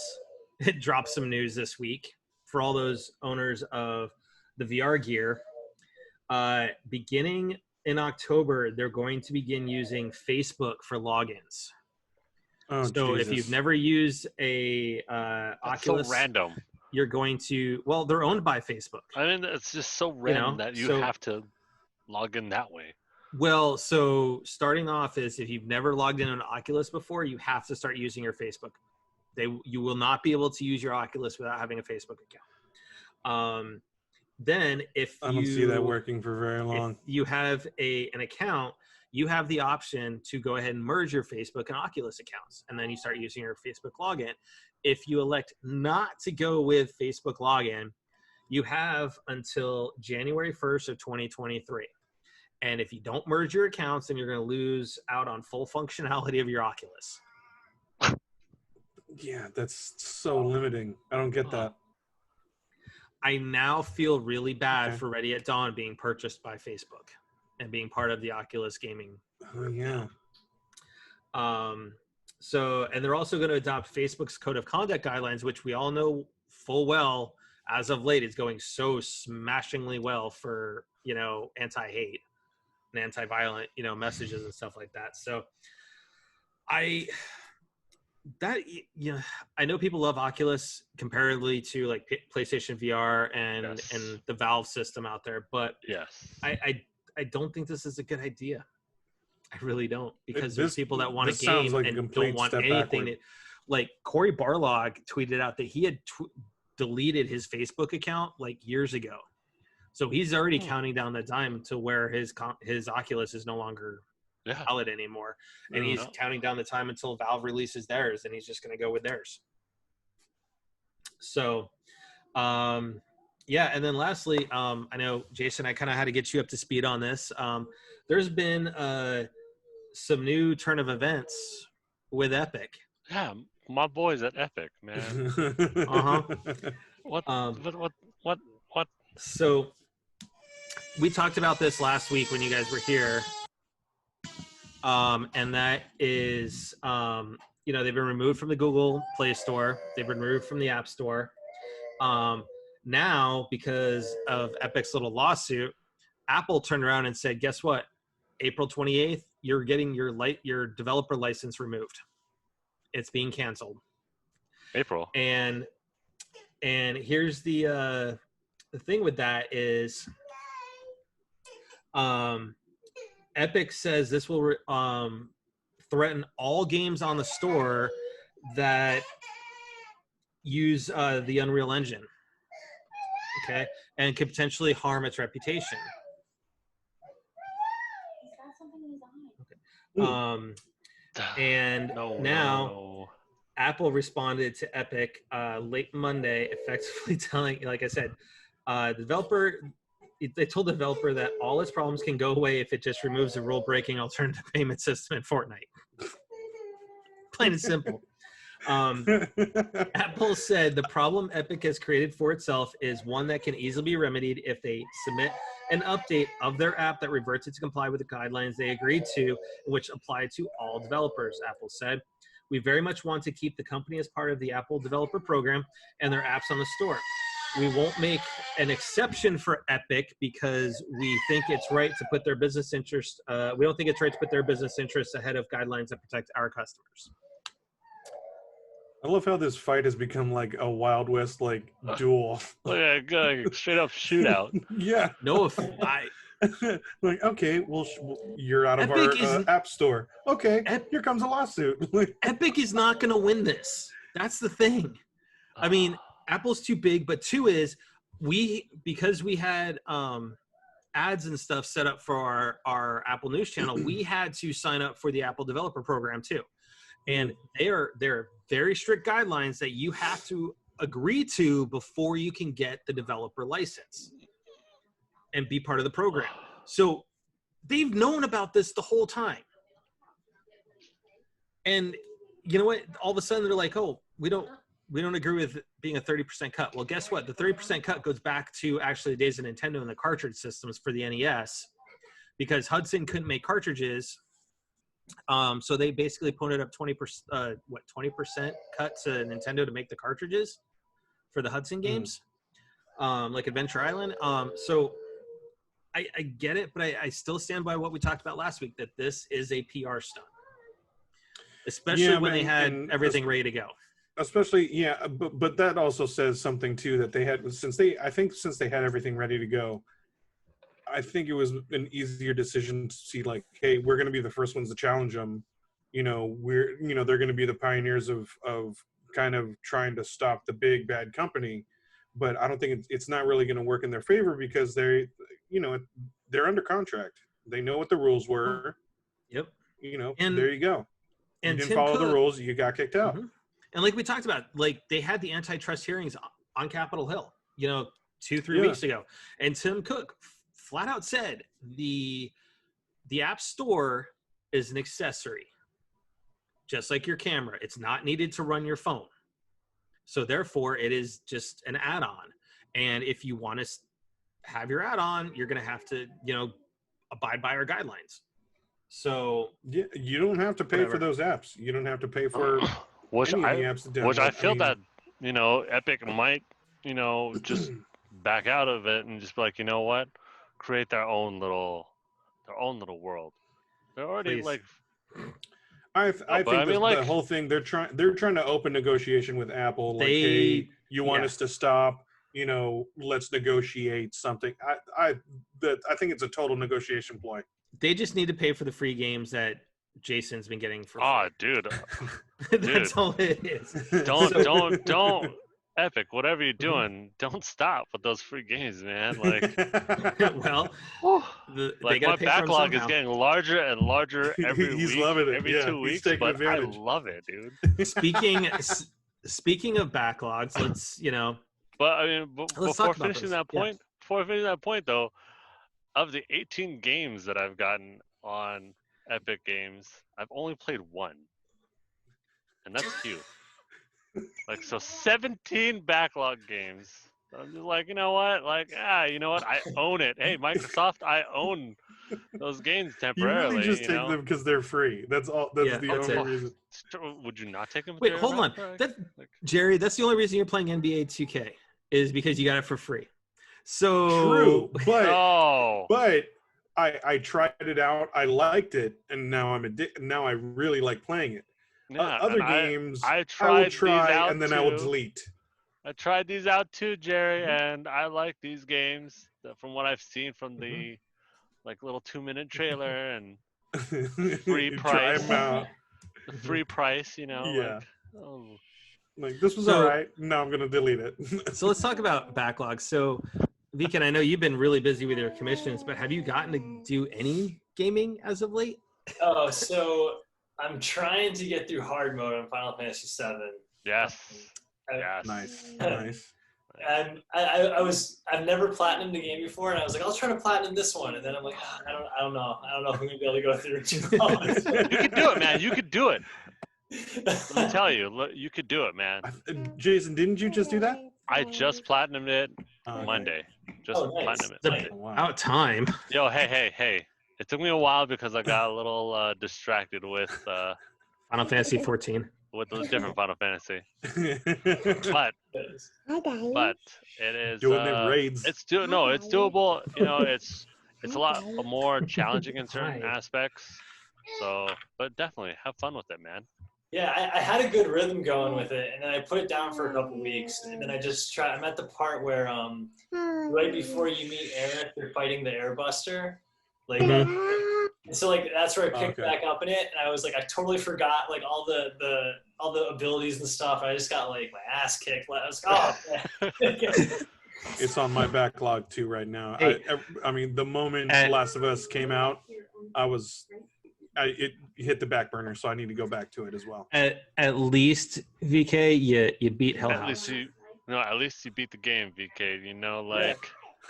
It dropped some news this week for all those owners of the VR gear. Beginning in October, they're going to begin using Facebook for logins. Oh, so Jesus. If you've never used a Oculus, so random. You're going to, well, they're owned by Facebook. I mean, it's just so random that you have to log in that way. Well, so starting off is if you've never logged in on Oculus before, you have to start using your Facebook You will not be able to use your Oculus without having a Facebook account. Then if I don't see that working for very long. If you have an account, you have the option to go ahead and merge your Facebook and Oculus accounts, and then you start using your Facebook login. If you elect not to go with Facebook login, you have until January 1st of 2023. And if you don't merge your accounts, then you're going to lose out on full functionality of your Oculus. Yeah, that's so limiting. I don't get that. I now feel really bad for Ready at Dawn being purchased by Facebook and being part of the Oculus gaming. Oh, yeah. So, and they're also going to adopt Facebook's code of conduct guidelines, which we all know full well as of late is going so smashingly well for, anti-hate and anti-violent, messages and stuff like that. So I know people love Oculus comparatively to like PlayStation VR and the Valve system out there, but I don't think this is a good idea. I really don't, because there's people that want to game like and don't want anything. Like Cory Barlog tweeted out that he had deleted his Facebook account like years ago, so he's already counting down the time to where his Oculus is no longer valid anymore, and he's counting down the time until Valve releases theirs, and he's just going to go with theirs. So and then lastly, I know Jason, I kind of had to get you up to speed on this. There's been some new turn of events with Epic. Yeah, my boys at Epic, man. What? So we talked about this last week when you guys were here. And that is, they've been removed from the Google Play Store. They've been removed from the App Store. Now, because of Epic's little lawsuit, Apple turned around and said, guess what? April 28th, you're getting your developer license removed. It's being canceled. April. And here's the thing with that is, Epic says this will threaten all games on the store that use the Unreal Engine, okay, and could potentially harm its reputation. And now Apple responded to Epic late Monday, effectively telling, like I said, they told the developer that all its problems can go away if it just removes the rule-breaking alternative payment system in Fortnite. Plain and simple. Apple said the problem Epic has created for itself is one that can easily be remedied if they submit an update of their app that reverts it to comply with the guidelines they agreed to, which apply to all developers, Apple said. We very much want to keep the company as part of the Apple developer program and their apps on the store. We won't make an exception for Epic because we think it's right to put their business interests. We don't think it's right to put their business interests ahead of guidelines that protect our customers. I love how this fight has become like a Wild West duel. Like straight up shootout. Yeah. No, like, okay, well, you're out of Epic our app store. Okay, here comes a lawsuit. Epic is not going to win this. That's the thing. I mean, Apple's too big, but two is because we had ads and stuff set up for our Apple News channel, we had to sign up for the Apple Developer Program too. And they're very strict guidelines that you have to agree to before you can get the developer license and be part of the program. So they've known about this the whole time. And you know what? All of a sudden they're like, oh, we don't agree with it being a 30% cut. Well, guess what? The 30% cut goes back to actually the days of Nintendo and the cartridge systems for the NES, because Hudson couldn't make cartridges. So they basically pointed up 20% cut to Nintendo to make the cartridges for the Hudson games, like Adventure Island. So I get it, but I still stand by what we talked about last week, that this is a PR stunt, especially when they had everything ready to go. Especially, but that also says something too, that they had, since they had everything ready to go, I think it was an easier decision to see like, hey, we're going to be the first ones to challenge them. They're going to be the pioneers of kind of trying to stop the big bad company, but I don't think it's not really going to work in their favor because they're under contract. They know what the rules were. Yep. And there you go. You didn't follow the rules, you got kicked out. Mm-hmm. And like we talked about, like they had the antitrust hearings on Capitol Hill, 2-3 weeks ago. And Tim Cook flat out said the App Store is an accessory. Just like your camera. It's not needed to run your phone. So therefore, it is just an add-on. And if you want to have your add-on, you're going to have to, abide by our guidelines. So yeah, you don't have to pay for those apps. You don't have to pay for any of the apps to download. Which I feel that Epic might just back out of it and just be like, you know what, create their own little world. They're already Please. I think the whole thing they're trying to open negotiation with Apple. Like, hey, you want us to stop? Let's negotiate something. I think it's a total negotiation ploy. They just need to pay for the free games that Jason's been getting for free. Oh, dude. That's all it is. Don't Epic, whatever you're doing, don't stop with those free games, man. Like, well, my backlog is getting larger and larger every week. He's loving it. Every 2 weeks, but advantage. I love it, dude. Speaking of backlogs, let's But I mean, before finishing that point, though, of the 18 games that I've gotten on Epic Games, I've only played one, and that's few. Like, so 17 backlog games. I'm just like, you know what? Like, you know what? I own it. Hey, Microsoft, I own those games temporarily. You really just take them because they're free. That's all. That's the only reason. Would you not take them? Wait, hold on. Jerry, that's the only reason you're playing NBA 2K is because you got it for free. So true, but I tried it out. I liked it, and now now I really like playing it. Yeah, other games I will try and then I will delete. I tried these out too, Jerry, and I like these games from what I've seen from the little 2-minute trailer and free price. Try 'em out. The free price, Yeah. Like this was all right. Now I'm gonna delete it. So let's talk about backlogs. So, V Ken, I know you've been really busy with your commissions, but have you gotten to do any gaming as of late? Oh, so I'm trying to get through hard mode on Final Fantasy VII. Yes. Yes. Nice. And I've never platinumed the game before, and I was like, I'll try to platinum this one, and then I'm like, I don't know if I'm gonna be able to go through it too long. You could do it, man. You could do it. Let me tell you, you could do it, man. Jason, didn't you just do that? I just platinumed it Monday. Just platinumed it. Monday. About time. Yo, hey. It took me a while because I got a little distracted with Final Fantasy 14. With a different Final Fantasy. But it is doing them raids. It's doable. It's a lot more challenging in certain aspects. So, but definitely have fun with it, man. Yeah, I had a good rhythm going with it, and then I put it down for a couple weeks, and then I just I'm at the part where right before you meet Aerith, you're fighting the Airbuster. Like, and so that's where I picked back up in it, and I was like, I totally forgot all the abilities and stuff. I just got my ass kicked. I was It's on my backlog too right now. Hey. I mean, the moment Last of Us came out, it hit the back burner, so I need to go back to it as well. At least VK, you beat Hell House. At least you beat the game, VK.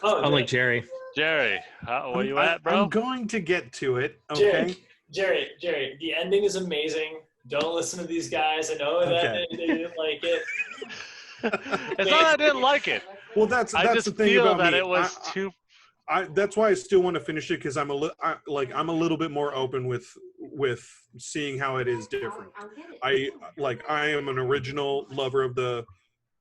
Unlike Jerry. Jerry, where you at, bro? I'm going to get to it. Okay. Jerry, the ending is amazing. Don't listen to these guys. I know that they didn't like it. It's not that I didn't like it. Well, that's the thing about me. It was too. That's why I still want to finish it because I'm a little bit more open with seeing how it is different. I am an original lover of the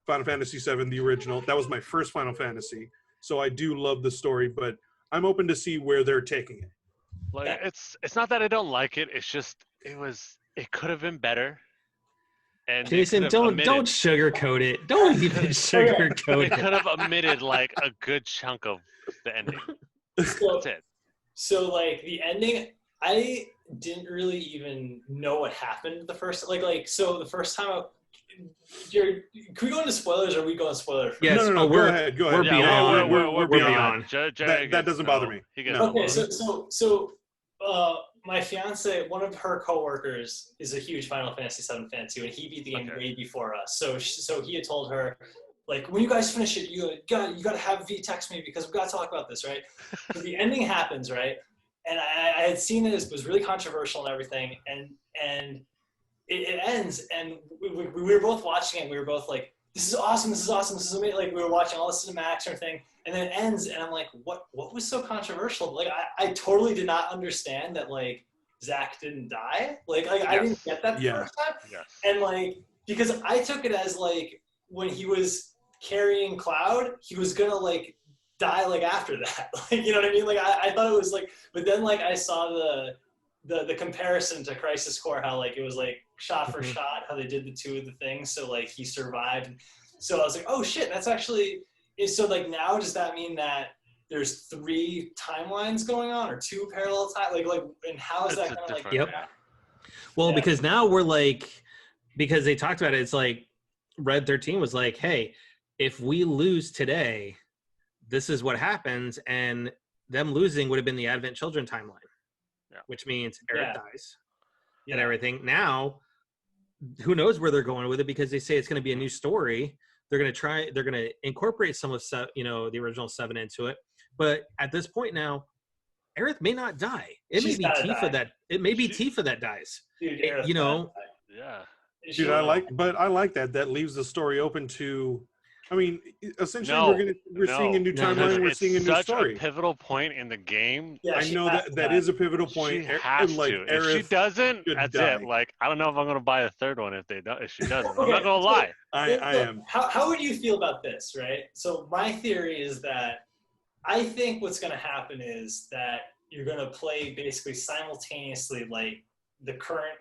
Final Fantasy VII, the original. That was my first Final Fantasy. So I do love the story, but I'm open to see where they're taking it. It's not that I don't like it. It's just it could have been better. And Jason, don't sugarcoat it. Don't even sugarcoat it. It could have omitted a good chunk of the ending. That's it. So the ending, I didn't really even know what happened the first so the first time can we go into spoilers, or are we going spoilers? Yes. No. Go ahead. We're Yeah, beyond. we're beyond. That doesn't bother me. He gets No. Okay, no. so my fiance, one of her coworkers, is a huge Final Fantasy VII fan too, and he beat the game way before us. So he had told her, like, when you guys finish it, you gotta have V text me because we've got to talk about this, right? So the ending happens, right? And I had seen it was really controversial and everything, and it ends, and we were both watching it, and we were both like, this is awesome, this is amazing. Like, we were watching all the cinematics and everything, and then it ends, and I'm like, what was so controversial? Like, I totally did not understand that, like, Zack didn't die. Like I didn't get that the first time. Yes. And, like, because I took it as, like, when he was carrying Cloud, he was gonna, like, die, like, after that. Like, you know what I mean? Like, I thought it was, like, but then, like, I saw the comparison to Crisis Core, how, like, it was, like, shot for shot, how they did the two of the things, so, like, he survived. So I was like, oh shit, that's actually, so, like, now does that mean that there's 3 timelines going on, or 2 parallel like, and how is that gonna, like, Yep. Well, because now we're like, because they talked about it, it's like Red 13 was like, hey, if we lose today, this is what happens, and them losing would have been the Advent Children timeline, which means Eric dies and everything. Now, who knows where they're going with it, because they say it's going to be a new story. They're going to incorporate some of, the original 7 into it. But at this point now, Aerith may not die. It may be Tifa that. It may be Tifa that dies. Dude, Yeah. Dude, I like that. That leaves the story open to. I mean, essentially, we're seeing a new timeline. We're seeing a new story. Such a pivotal point in the game. Yeah, I know that is a pivotal point. She has to. If she doesn't, that's die. it. Like, I don't know if I'm gonna buy a third one if she doesn't. I'm not gonna lie. I am. How would you feel about this, right? So my theory is that I think what's gonna happen is that you're gonna play basically simultaneously, like, the current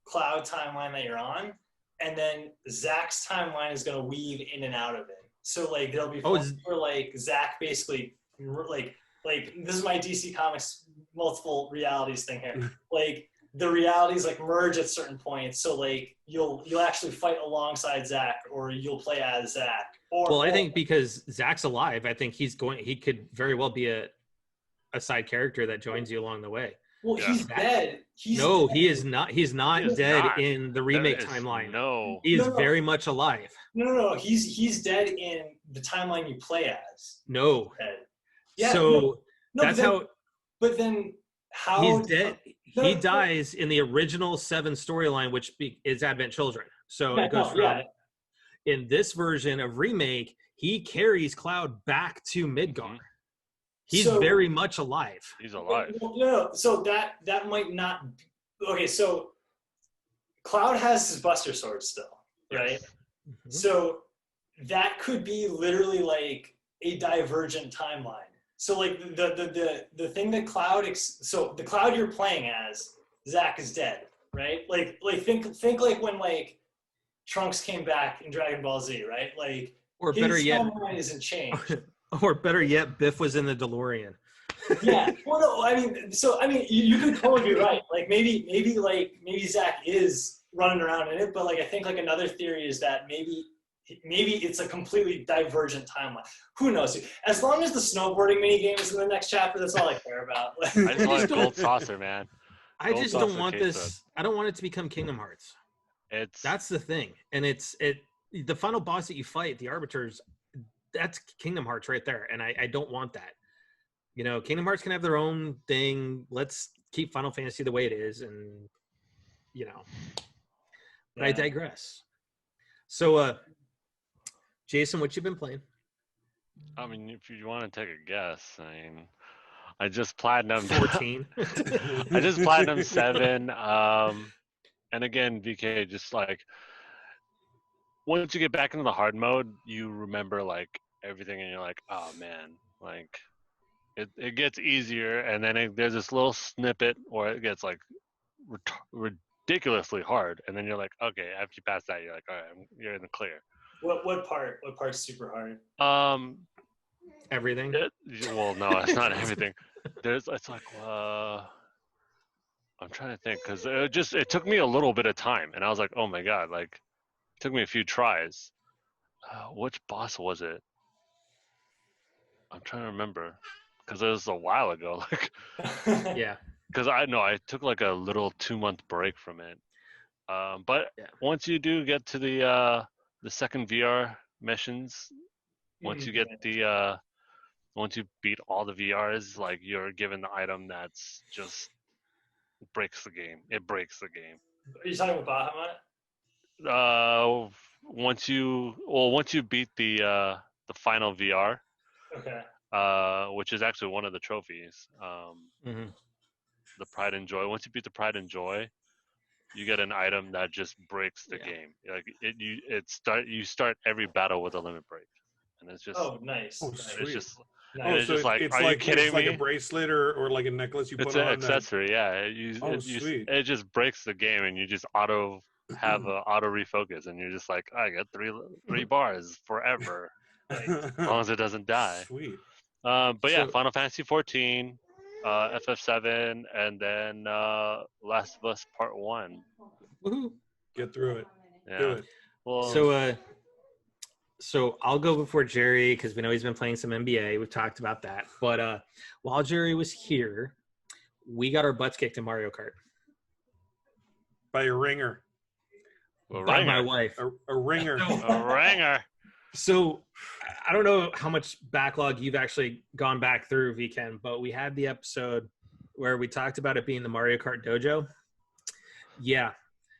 Cloud timeline that you're on, and then Zack's timeline is gonna weave in and out of it. So, like, there'll be for, like, Zack basically, like this is my DC Comics multiple realities thing here. Like, the realities, like, merge at certain points. So, like, you'll actually fight alongside Zack, or you'll play as Zack. I think because Zack's alive, I think he could very well be a side character that joins you along the way. Well, he's dead. He is not. He's not dead in the remake timeline. No, he is very much alive. No. He's dead in the timeline you play as. No. Yeah. So that's how. But then how? He's dead. He dies in the original 7 storyline, which is Advent Children. So it goes from. In this version of remake, he carries Cloud back to Midgar. He's very much alive. He's alive. No. So that might not. Okay, so Cloud has his Buster Sword still, right? Mm-hmm. So that could be literally like a divergent timeline. So, like, the thing that Cloud. So the Cloud you're playing as, Zack is dead, right? Like think like when, like, Trunks came back in Dragon Ball Z, right? Like, or better yet, timeline isn't changed. Or better yet, Biff was in the DeLorean. Yeah. Well, no, I mean, you could totally be right. Like, maybe Zack is running around in it, but, like, I think, like, another theory is that maybe it's a completely divergent timeline. Who knows? As long as the snowboarding mini game is in the next chapter, that's all I care about. I just want a gold saucer, man. I just don't want this. I don't want it to become Kingdom Hearts. That's the thing, and the final boss that you fight, the Arbiters. That's Kingdom Hearts right there, and I don't want that. Kingdom Hearts can have their own thing. Let's keep Final Fantasy the way it is, and But I digress. So, Jason, what you been playing? I mean, if you want to take a guess, I just platinum 14. I just platinum 7. And again, VK, just like, once you get back into the hard mode, you remember, like, everything, and you're like, oh man, like, it gets easier, and then there's this little snippet, or it gets, like, ridiculously hard, and then you're like, okay, after you pass that, you're like, all right, you're in the clear. What part's super hard? Everything. Well, no, it's not everything. It's like, I'm trying to think, because it took me a little bit of time, and I was like, oh my god, like, Took me a few tries. Which boss was it? I'm trying to remember because it was a while ago. Like, Yeah. because I took like a little 2-month break from it. But Yeah. once you do get to the second VR missions, once you get once you beat all the VRs, like you're given the item that's just breaks the game. It breaks the game. Are you talking about Bahamut? Once you beat the final VR, Okay. which is actually one of the trophies, Mm-hmm. the Pride and Joy. Once you beat the Pride and Joy, you get an item that just breaks the game. Like you start every battle with a limit break, and it's just nice. Oh, Nice. sweet. it's just Nice. it's just like, are you kidding it's me? like a bracelet or like a necklace you put It's on. an accessory, yeah. Sweet. It just breaks the game, and you just auto refocus, and you're just like, I got three bars forever, as long as it doesn't die. Sweet. But yeah, So- Final Fantasy 14, FF7, and then Last of Us Part 1. Woohoo. Get through it. Yeah. Do it. Well, So I'll go before Jerry because we know he's been playing some NBA. We've talked about that. But while Jerry was here, we got our butts kicked in Mario Kart By a ringer. by my wife. A ringer. a ringer. So I don't know how much backlog you've actually gone back through, V Ken, but we had the episode where we talked about it being the Mario Kart dojo. Yeah.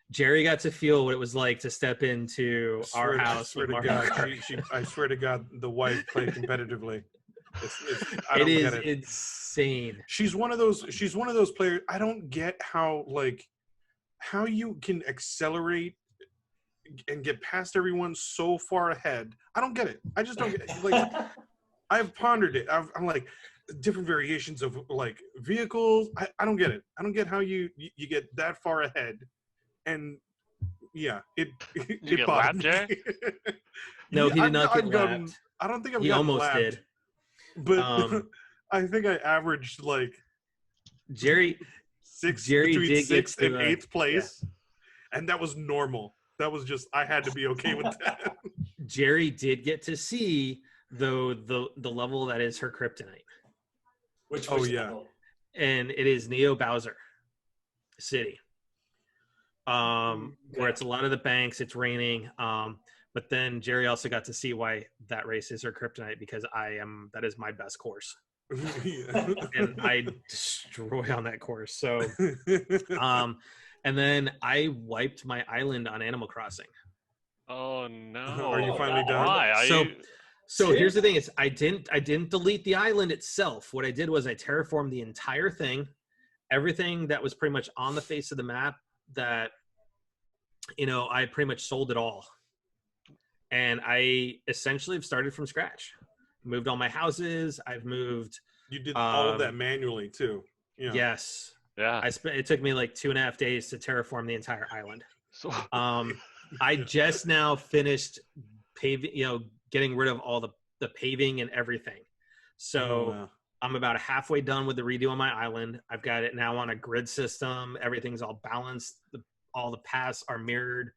Jerry got to feel what it was like to step into our house with Mario Kart. I swear to God, the wife played competitively. I It don't is get it. insane. She's one of those players. I don't get how you can accelerate and get past everyone so far ahead. I don't get it. I just don't get it. Like, I've pondered it. I'm like, different variations of like vehicles. I don't get it. I don't get how you get that far ahead. And yeah, it get bothered lapped, me. No, he did not get I've gotten- lapped. I don't think I've He gotten almost lapped, did. but I think I averaged like Jerry between did get sixth to, and eighth place, and that was normal. That was just I had to be okay with that. Jerry did get to see though the level that is her kryptonite. Which yeah. level? And it is Neo Bowser City. Where it's a lot of the banks, it's raining. But then Jerry also got to see why that race is her kryptonite because that is my best course. And I destroy on that course. So and then I wiped my island on Animal Crossing. Oh no! Are you finally done? Why? So here's the thing: is I didn't delete the island itself. What I did was I terraformed the entire thing, everything that was pretty much on the face of the map. That I pretty much sold it all, and I essentially have started from scratch. Moved all my houses. I've moved. You did all of that manually too. Yeah. Yes. Yeah. It took me like 2.5 days to terraform the entire island. So I just now finished paving, getting rid of all the paving and everything. So I'm about halfway done with the redo on my island. I've got it now on a grid system. Everything's all balanced. All the paths are mirrored.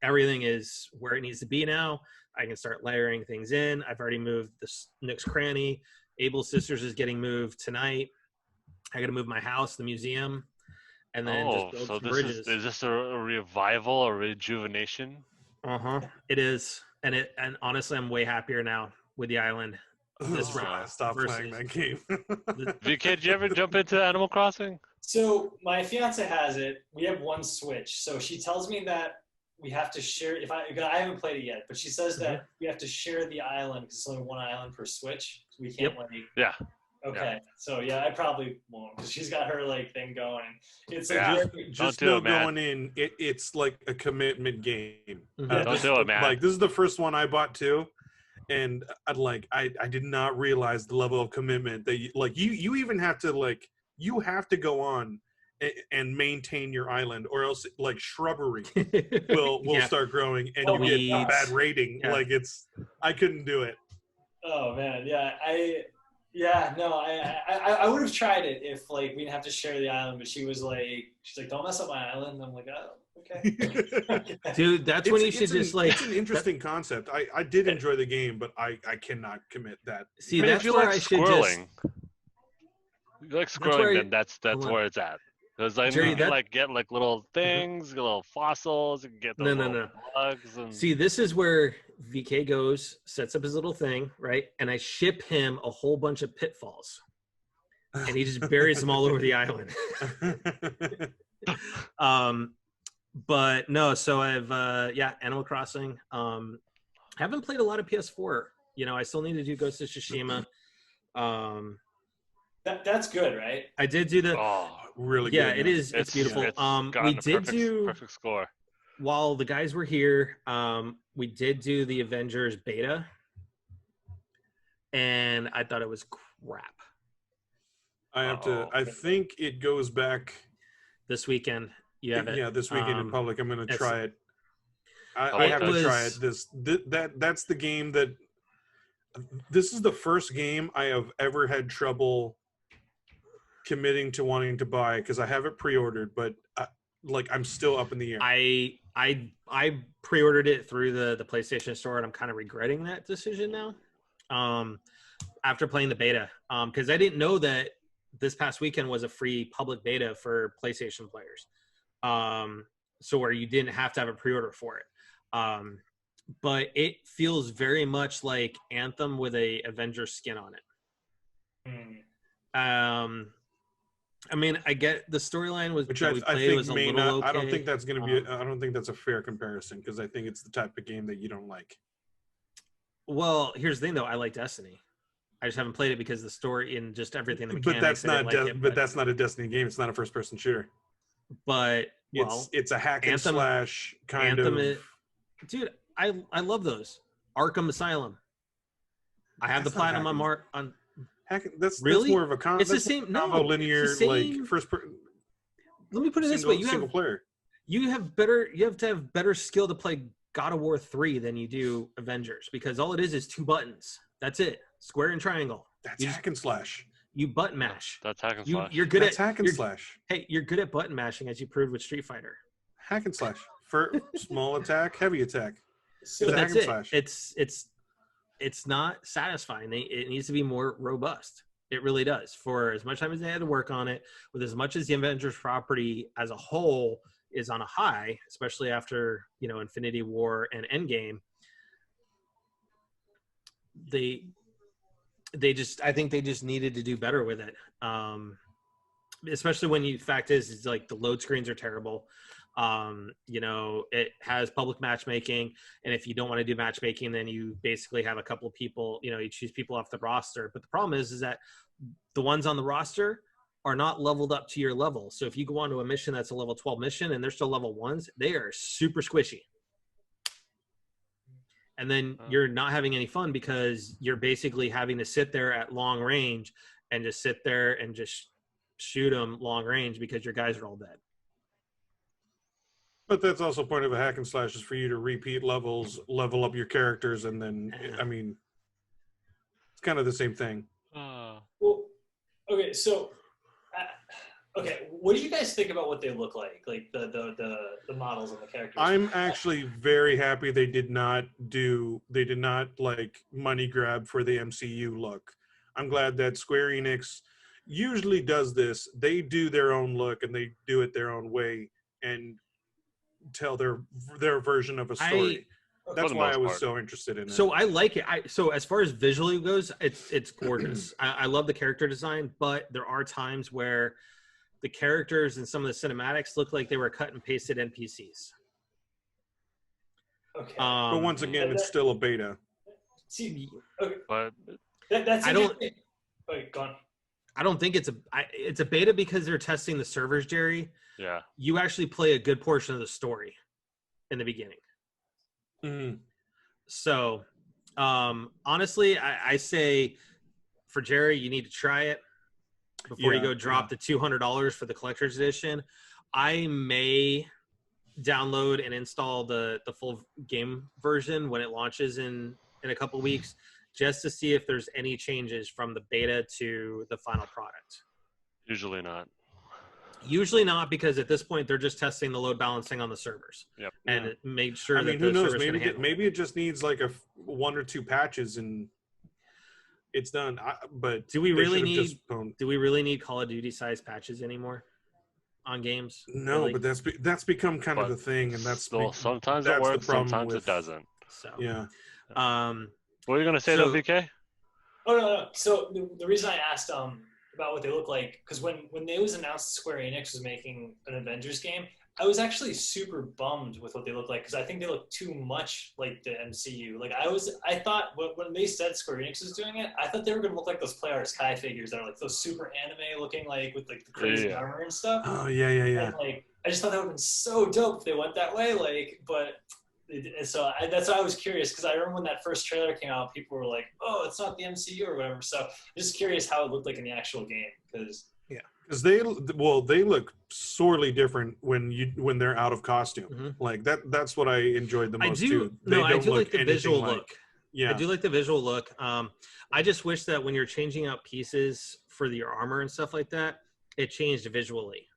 Everything is where it needs to be now. I can start layering things in. I've already moved the Nook's Cranny. Abel's Sisters is getting moved tonight. I got to move my house, the museum, and then just build some bridges. Is this a revival, a rejuvenation? It is, and honestly, I'm way happier now with the island. This round. Stop playing that game. VK, did you ever jump into Animal Crossing? So my fiance has it. We have one Switch, so she tells me that we have to share. I haven't played it yet, but she says that we have to share the island because it's only one island per Switch. So we can't Yeah. Okay, so yeah, I probably won't because she's got her like thing going. It's just know going in, it's like a commitment game. Don't do it, man. Like this is the first one I bought too, and I did not realize the level of commitment that you even have to go on and maintain your island, or else like shrubbery will start growing and you get a bad rating. Yeah. I couldn't do it. Oh man, yeah, Yeah, no, I would have tried it if like we didn't have to share the island, but she's like, don't mess up my island. And I'm like, oh, okay. Dude, that's when you should just like. It's an interesting concept. I did enjoy the game, but I cannot commit that. See, I mean, that's if you where like I should just. squirreling, you like squirreling, then that's where it's at. Because I Jerry, you can like get like little things, little fossils, you can get those little bugs. And See, this is where VK goes, sets up his little thing, right? And I ship him a whole bunch of pitfalls. And he just buries them all over the island. But no, so I've Animal Crossing. Haven't played a lot of PS4. You know, I still need to do Ghost of Tsushima. That's good, right? I did do the really good. Yeah, it is. It's beautiful. We did do perfect score. While the guys were here, we did do the Avengers beta, and I thought it was crap. I think it goes back this weekend. You have it. Yeah, this weekend in public. I'm going to try it. I have to try it. That's the game that. This is the first game I have ever had trouble committing to wanting to buy because I have it pre-ordered, but I'm still up in the air. I pre-ordered it through the PlayStation Store, and I'm kind of regretting that decision now. After playing the beta, because I didn't know that this past weekend was a free public beta for PlayStation players, so where you didn't have to have a pre-order for it. But it feels very much like Anthem with a Avengers skin on it. I mean, I get the storyline was which that I think was a may little not. okay. I don't think that's going to be. I don't think that's a fair comparison because I think it's the type of game that you don't like. Well, here's the thing, though. I like Destiny. I just haven't played it because the story and just everything. The mechanics. But that's not. But that's not a Destiny game. It's not a first-person shooter. But it's a hack and slash kind of. Dude, I love those. Arkham Asylum. I have the platinum on. That's really that's more of a it's the same linear like first person. Let me put it this way: single player. You have to have better skill to play God of War 3 than you do Avengers because all it is 2 buttons. That's it. Square and triangle. That's hack and slash. You button mash. That's hack and slash. You're good at hack and slash. Hey, you're good at button mashing as you proved with Street Fighter. Hack and slash for small attack, heavy attack. So that's it. Slash. It's not satisfying. It needs to be more robust. It really does. For as much time as they had to work on it, with as much as the Avengers property as a whole is on a high, especially after Infinity War and Endgame, I think they just needed to do better with it. Especially when the fact is like the load screens are terrible. It has public matchmaking, and if you don't want to do matchmaking, then you basically have a couple of people, you choose people off the roster. But the problem is that the ones on the roster are not leveled up to your level. So if you go on to a mission that's a level 12 mission and they're still level 1s, they are super squishy. And then you're not having any fun because you're basically having to sit there at long range and just sit there and just shoot them long range because your guys are all dead. But that's also point of a hack and slash is for you to repeat levels, level up your characters, and then, I mean, it's kind of the same thing. Well, okay, so, what do you guys think about what they look like? Like the models and the characters? I'm actually very happy they did not like money grab for the MCU look. I'm glad that Square Enix usually does this. They do their own look and they do it their own way and tell their version of a story. That's why I was so interested in it. So I like it. So as far as visually goes, it's gorgeous. I love the character design, but there are times where the characters and some of the cinematics look like they were cut and pasted NPCs. Okay. But once again, it's still a beta. See, okay. But that's I don't. Wait, go on. I don't think it's a beta because they're testing the servers, Jerry. Yeah. You actually play a good portion of the story in the beginning. Mm-hmm. So, honestly, I say for Jerry, you need to try it before you go drop the $200 for the collector's edition. I may download and install the full game version when it launches in a couple weeks just to see if there's any changes from the beta to the final product? Usually not. Usually not, because at this point they're just testing the load balancing on the servers. Yep. And make sure I mean, that who the knows? servers can handle Maybe it just needs like one or two patches and it's done. But do we they really should have need Call of Duty size patches anymore on games? No, really? but that's become kind of But the thing, and sometimes it that's the works, problem sometimes with- it doesn't. So yeah. What are you gonna say So- though, VK? Oh no. So the reason I asked about what they look like, because when it was announced Square Enix was making an Avengers game, I was actually super bummed with what they look like, because I think they look too much like the MCU. Like I thought when they said Square Enix was doing it, I thought they were gonna look like those Play Arts Kai figures that are like those super anime looking, like with like the crazy armor and stuff. Oh yeah. And, like, I just thought that would have been so dope if they went that way. Like, but so that's why I was curious, because I remember when that first trailer came out, people were like, "Oh, it's not the MCU or whatever." So I'm just curious how it looked like in the actual game, because Because they look sorely different when they're out of costume. Mhm. Like that's what I enjoyed the most I do. too. They No, I don't do look like the anything visual like- look. Yeah. I do like the visual look. I just wish that when you're changing out pieces for your armor and stuff like that, it changed visually.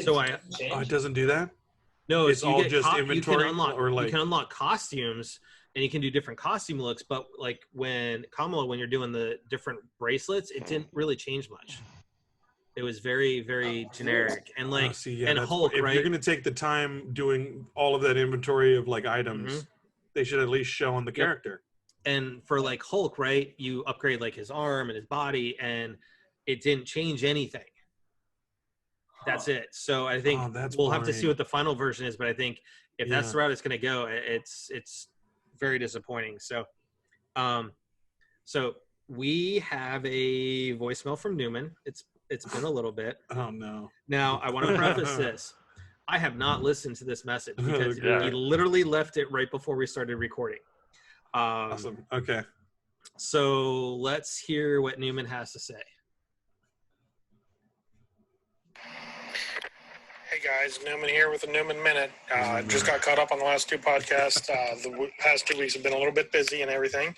So Oh, it doesn't do that. No, It's so you all get just you inventory, can unlock, or like you can unlock costumes, and you can do different costume looks. But like when Kamala, when you're doing the different bracelets, it didn't really change much. It was very, very generic. And like, and that's Hulk, if right? you're gonna take the time doing all of that inventory of like items, they should at least show on the character. And for like Hulk, right, you upgrade like his arm and his body, and it didn't change anything. That's it. So I think we'll have to see what the final version is, but I think if that's the route it's going to go, it's very disappointing. So, so we have a voicemail from Newman. It's been a little bit. Oh no. Now I want to preface this. I have not listened to this message because Okay. he literally left it right before we started recording. Awesome. Okay. So let's hear what Newman has to say. Hey guys, Newman here with the Newman Minute. Just got caught up on the last two podcasts. The past 2 weeks have been a little bit busy and everything.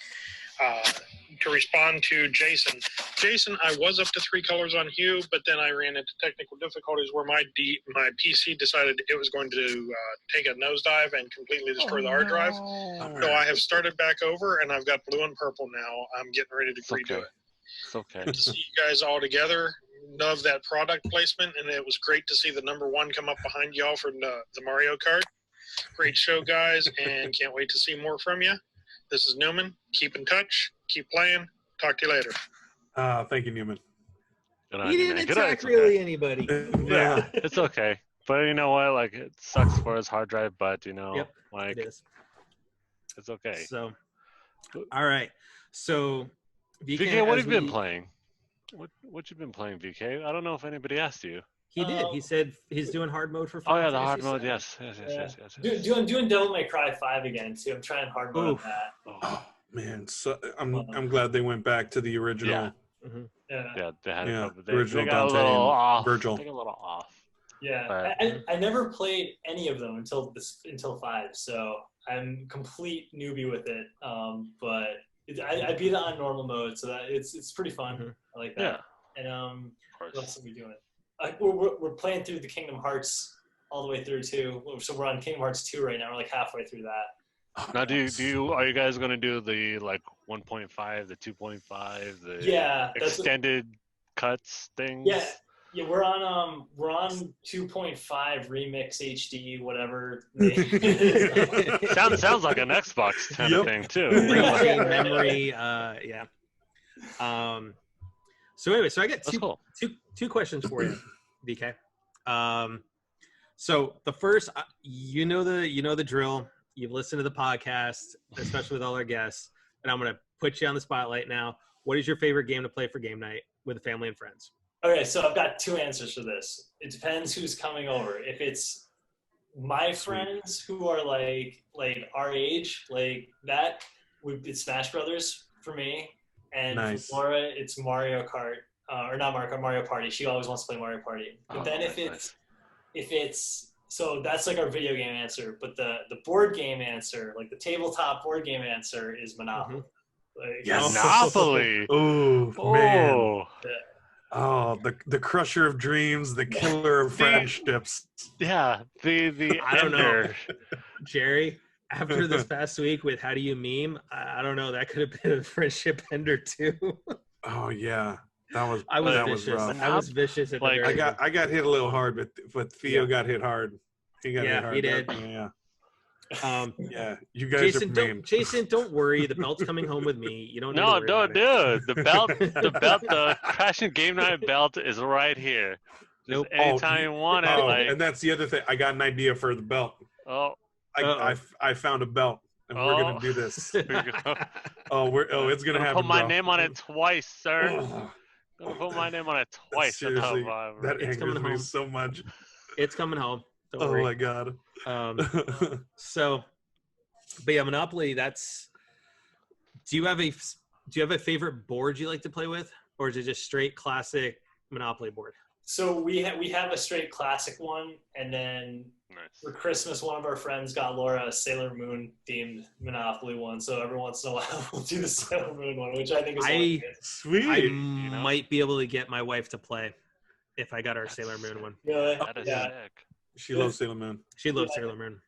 To respond to Jason, I was up to 3 colors on Hue, but then I ran into technical difficulties where my PC decided it was going to take a nosedive and completely destroy the hard drive. So I have started back over, and I've got blue and purple now. I'm getting ready to redo it. It's okay. Good to see you guys all together. Love that product placement, and it was great to see the #1 come up behind y'all for the Mario Kart. Great show, guys, and can't wait to see more from you. This is Newman. Keep in touch. Keep playing. Talk to you later. Thank you, Newman. Good on He you, didn't man. Good on you. attack It's really okay. anybody. Yeah, it's okay. But you know what? Like, it sucks for his hard drive, but you know, like, It is. it's okay. So, all right. So, VK, what have you been playing? What you been playing, VK? I don't know if anybody asked you. He did. He said he's doing hard mode for. Oh Final yeah, the Fantasy hard mode. VII. Yes. Doing Devil May Cry 5 again too. I'm trying hard mode on that. Oh man, so I'm glad they went back to the original. Yeah, they had Yeah, a couple. They original got a Dante little and off. Virgil. They got a little off. Yeah, I never played any of them until 5, so I'm complete newbie with it. But I beat it on normal mode, so that it's pretty fun. I like that. Yeah. And what else are we doing? We're playing through the Kingdom Hearts all the way through too. So we're on Kingdom Hearts 2 right now. We're like halfway through that. Now, are you guys gonna do the like 1.5, the 2.5, the extended cuts things? Yeah, we're on 2.5 remix HD whatever. sounds like an Xbox kind of thing too. Memory, yeah. So anyway, so I got two questions for you, VK. So the first, you know the drill. You've listened to the podcast, especially with all our guests, and I'm gonna put you on the spotlight now. What is your favorite game to play for game night with family and friends? Okay, so I've got 2 answers for this. It depends who's coming over. If it's my friends who are like our age, like that, it's Smash Brothers for me. And for Laura, it's Mario Kart, or not Mario Kart, Mario Party. She always wants to play Mario Party. But then if it's So that's like our video game answer. But the board game answer, like the tabletop board game answer, is Monopoly. Like, Yes. Monopoly. Oh man. Oh. Oh, the crusher of dreams, the killer of friendships. Yeah. The I don't know. ender. Jerry, after this past week with How Do You Meme, I don't know. That could have been a friendship ender too. Oh yeah, that was I was that vicious. was rough. I was vicious at Like, the very I got hit a little hard, but Theo got hit hard. He got Yeah, hit hard. he did. Yeah, Um, yeah. You guys are mean. Jason, don't worry. The belt's coming home with me. You don't. Need No, to no, worry about it. dude. The Crashing Game Night belt is right here. Just Nope. anytime you want it, Oh, like, and that's the other thing. I got an idea for the belt. oh, I found a belt, and we're gonna do this. there you go. It's gonna happen. Put my bro. name on it twice, sir. Oh, Gonna put my name on it twice. seriously, that It's coming angers me home. so much. It's coming home. Don't Oh worry. my god. So, but yeah, Monopoly. That's. Do you have a favorite board you like to play with, or is it just straight classic Monopoly board? So we have a straight classic one, and then Nice. for Christmas, one of our friends got Laura a Sailor Moon themed Monopoly one. So every once in a while, we'll do the Sailor Moon one, which I think is Sweet. I might be able to get my wife to play if I got our Sailor Moon one. really. That is Yeah, sick. She loves Sailor Moon. She loves Sailor Moon.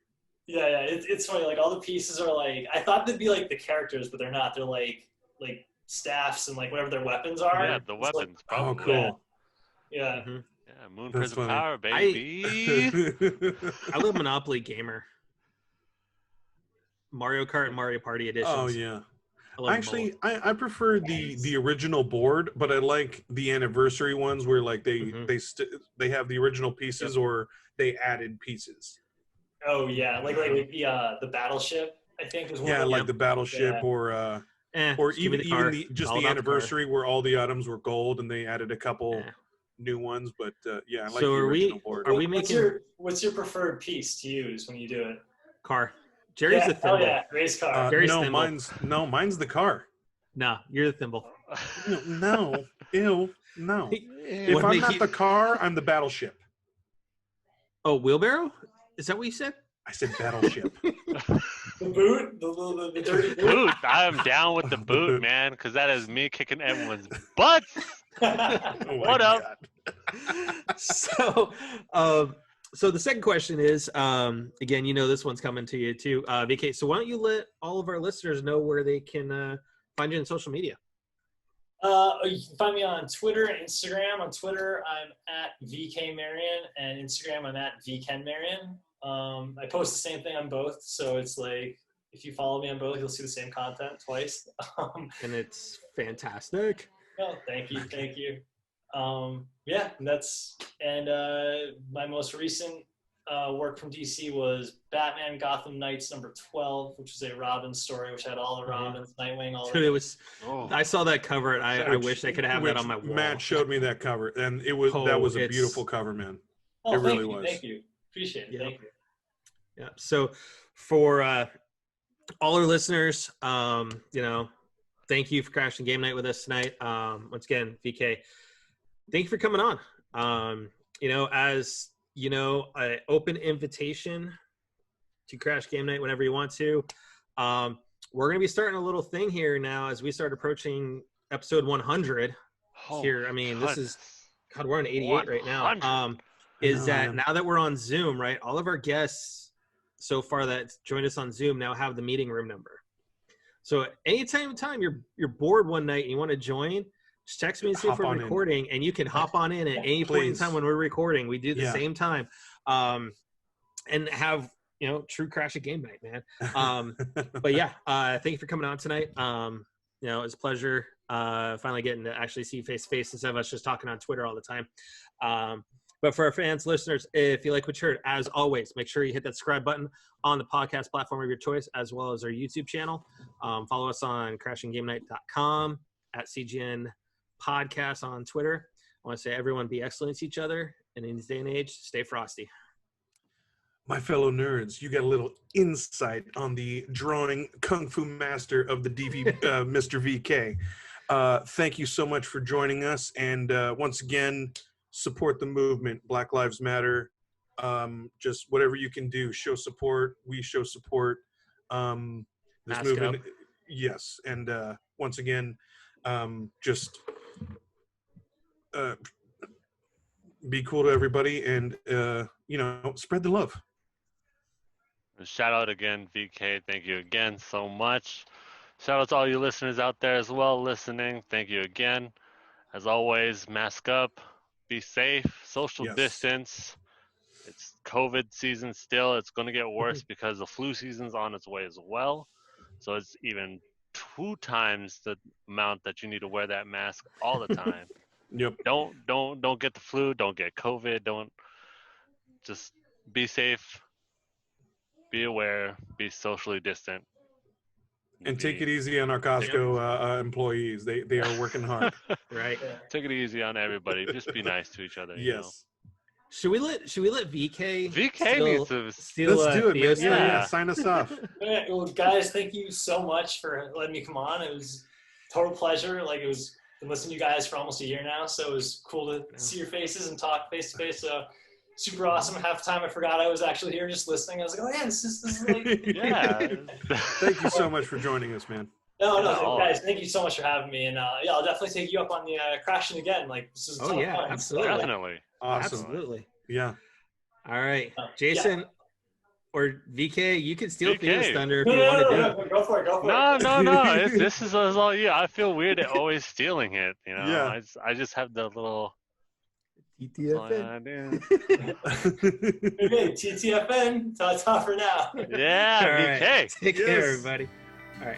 yeah. It's funny. Like all the pieces are like I thought they'd be like the characters, but they're not. They're like staffs and like whatever their weapons are. Yeah, the It's like- weapons. Oh, Probably. cool. yeah. Mhm. Yeah, Moon That's Prism funny. Power, baby. I love Monopoly Gamer. Mario Kart and Mario Party editions. Oh yeah. I love them Actually, both. I prefer the original board, but I like the anniversary ones where like Mhm. they have the original pieces or they added pieces. Oh yeah, like the battleship. I think was one. Yeah, of like the battleship Yeah. or Just give me even the car. just All the about anniversary where all the items were gold and they added a couple Yeah. new ones. But yeah, I like So the are original we- board. are we What's making your preferred piece to use when you do it? car? Jerry's yeah, the thimble. Oh yeah, race car. Very no, thimble. mine's the car. No, you're the thimble. No, ew, no. If What I'm make not you- the car, I'm the battleship. Oh, wheelbarrow? Is that what you said? I said battleship. The boot, the dirty boot. Boot. I'm down with the boot, man, because that is me kicking everyone's butts. Oh my What up? God. So the second question is, again, this one's coming to you too, VK. So why don't you let all of our listeners know where they can find you on social media? You can find me on Twitter and Instagram. On Twitter, I'm at V Ken Marion, and Instagram, I'm at V Ken Marion. I post the same thing on both, so it's like if you follow me on both, you'll see the same content twice. And it's fantastic. No, thank you. Yeah, and my most recent work from DC was Batman Gotham Knights #12, which was a Robin story, which had all the Robins, Nightwing, all Dude, it was. Oh. I saw that cover, and I wish I could have that on my wall. Matt showed me that cover, and that was a beautiful cover, man. Oh, It really thank you, was. Thank you. Appreciate it. Yep. Thank you. Yeah. So for all our listeners, thank you for crashing game night with us tonight. Once again, VK, thank you for coming on. As an open invitation to crash game night whenever you want to. We're going to be starting a little thing here now as we start approaching episode 100 here. I mean, this is, God, we're on 88 right now. 100. Is that now that we're on Zoom, right? All of our guests so far that joined us on Zoom now have the meeting room number. So anytime you're bored one night and you want to join, just text me and see if we're recording, and you can hop on in at any point in time when we're recording. We do the same time, and have true crash at game night, man. But yeah, thank you for coming on tonight. It was a pleasure finally getting to actually see face to face instead of us just talking on Twitter all the time. But for our fans, listeners, if you like what you heard, as always, make sure you hit that subscribe button on the podcast platform of your choice, as well as our YouTube channel. Follow us on crashinggamenight.com, at CGN Podcast on Twitter. I want to say everyone be excellent to each other, and in this day and age, stay frosty. My fellow nerds, you got a little insight on the drawing kung fu master of the DV, Mr. VK. Thank you so much for joining us, and once again, support the movement. Black Lives Matter. just whatever you can do, show support. We show support. This Mask movement, up. yes. And once again, just be cool to everybody, and spread the love. Shout out again, VK. Thank you again so much. Shout out to all you listeners out there as well listening. Thank you again. As always, mask up, be safe, social Yes. distance. It's COVID season still. It's going to get worse because the flu season's on its way as well. So it's even 2 times the amount that you need to wear that mask all the time. Yep. Don't get the flu. Don't get COVID. Don't just be safe. Be aware. Be socially distant. And take it easy on our Costco employees. They are working hard. Right. Take it easy on everybody. Just be nice to each other. Yes. Should we let VK? VK needs to. steal, Let's do it, man. Theo's Yeah, thunder? yeah. Sign us off. Well, guys, thank you so much for letting me come on. It was a total pleasure. Like, it was been listening to you guys for almost a year now, so it was cool to see your faces and talk face to face. So super awesome. Half the time I forgot I was actually here just listening. I was like, oh yeah, this is like Yeah. Thank you so much for joining us, man. No, guys, thank you so much for having me. And yeah, I'll definitely take you up on the crashing again. Like, this is a ton of fun. absolutely. Definitely. Awesome. Absolutely. Yeah. All right, Jason or VK, you can steal Theo's VK. thunder if you want to do it. No, go for it. No. This is all you. I feel weird at always stealing it. You know. Yeah. I just have the little. TTFN. Okay, TTFN. Ta-ta for now. Yeah, All right. VK. Take care, Yes. everybody. All right.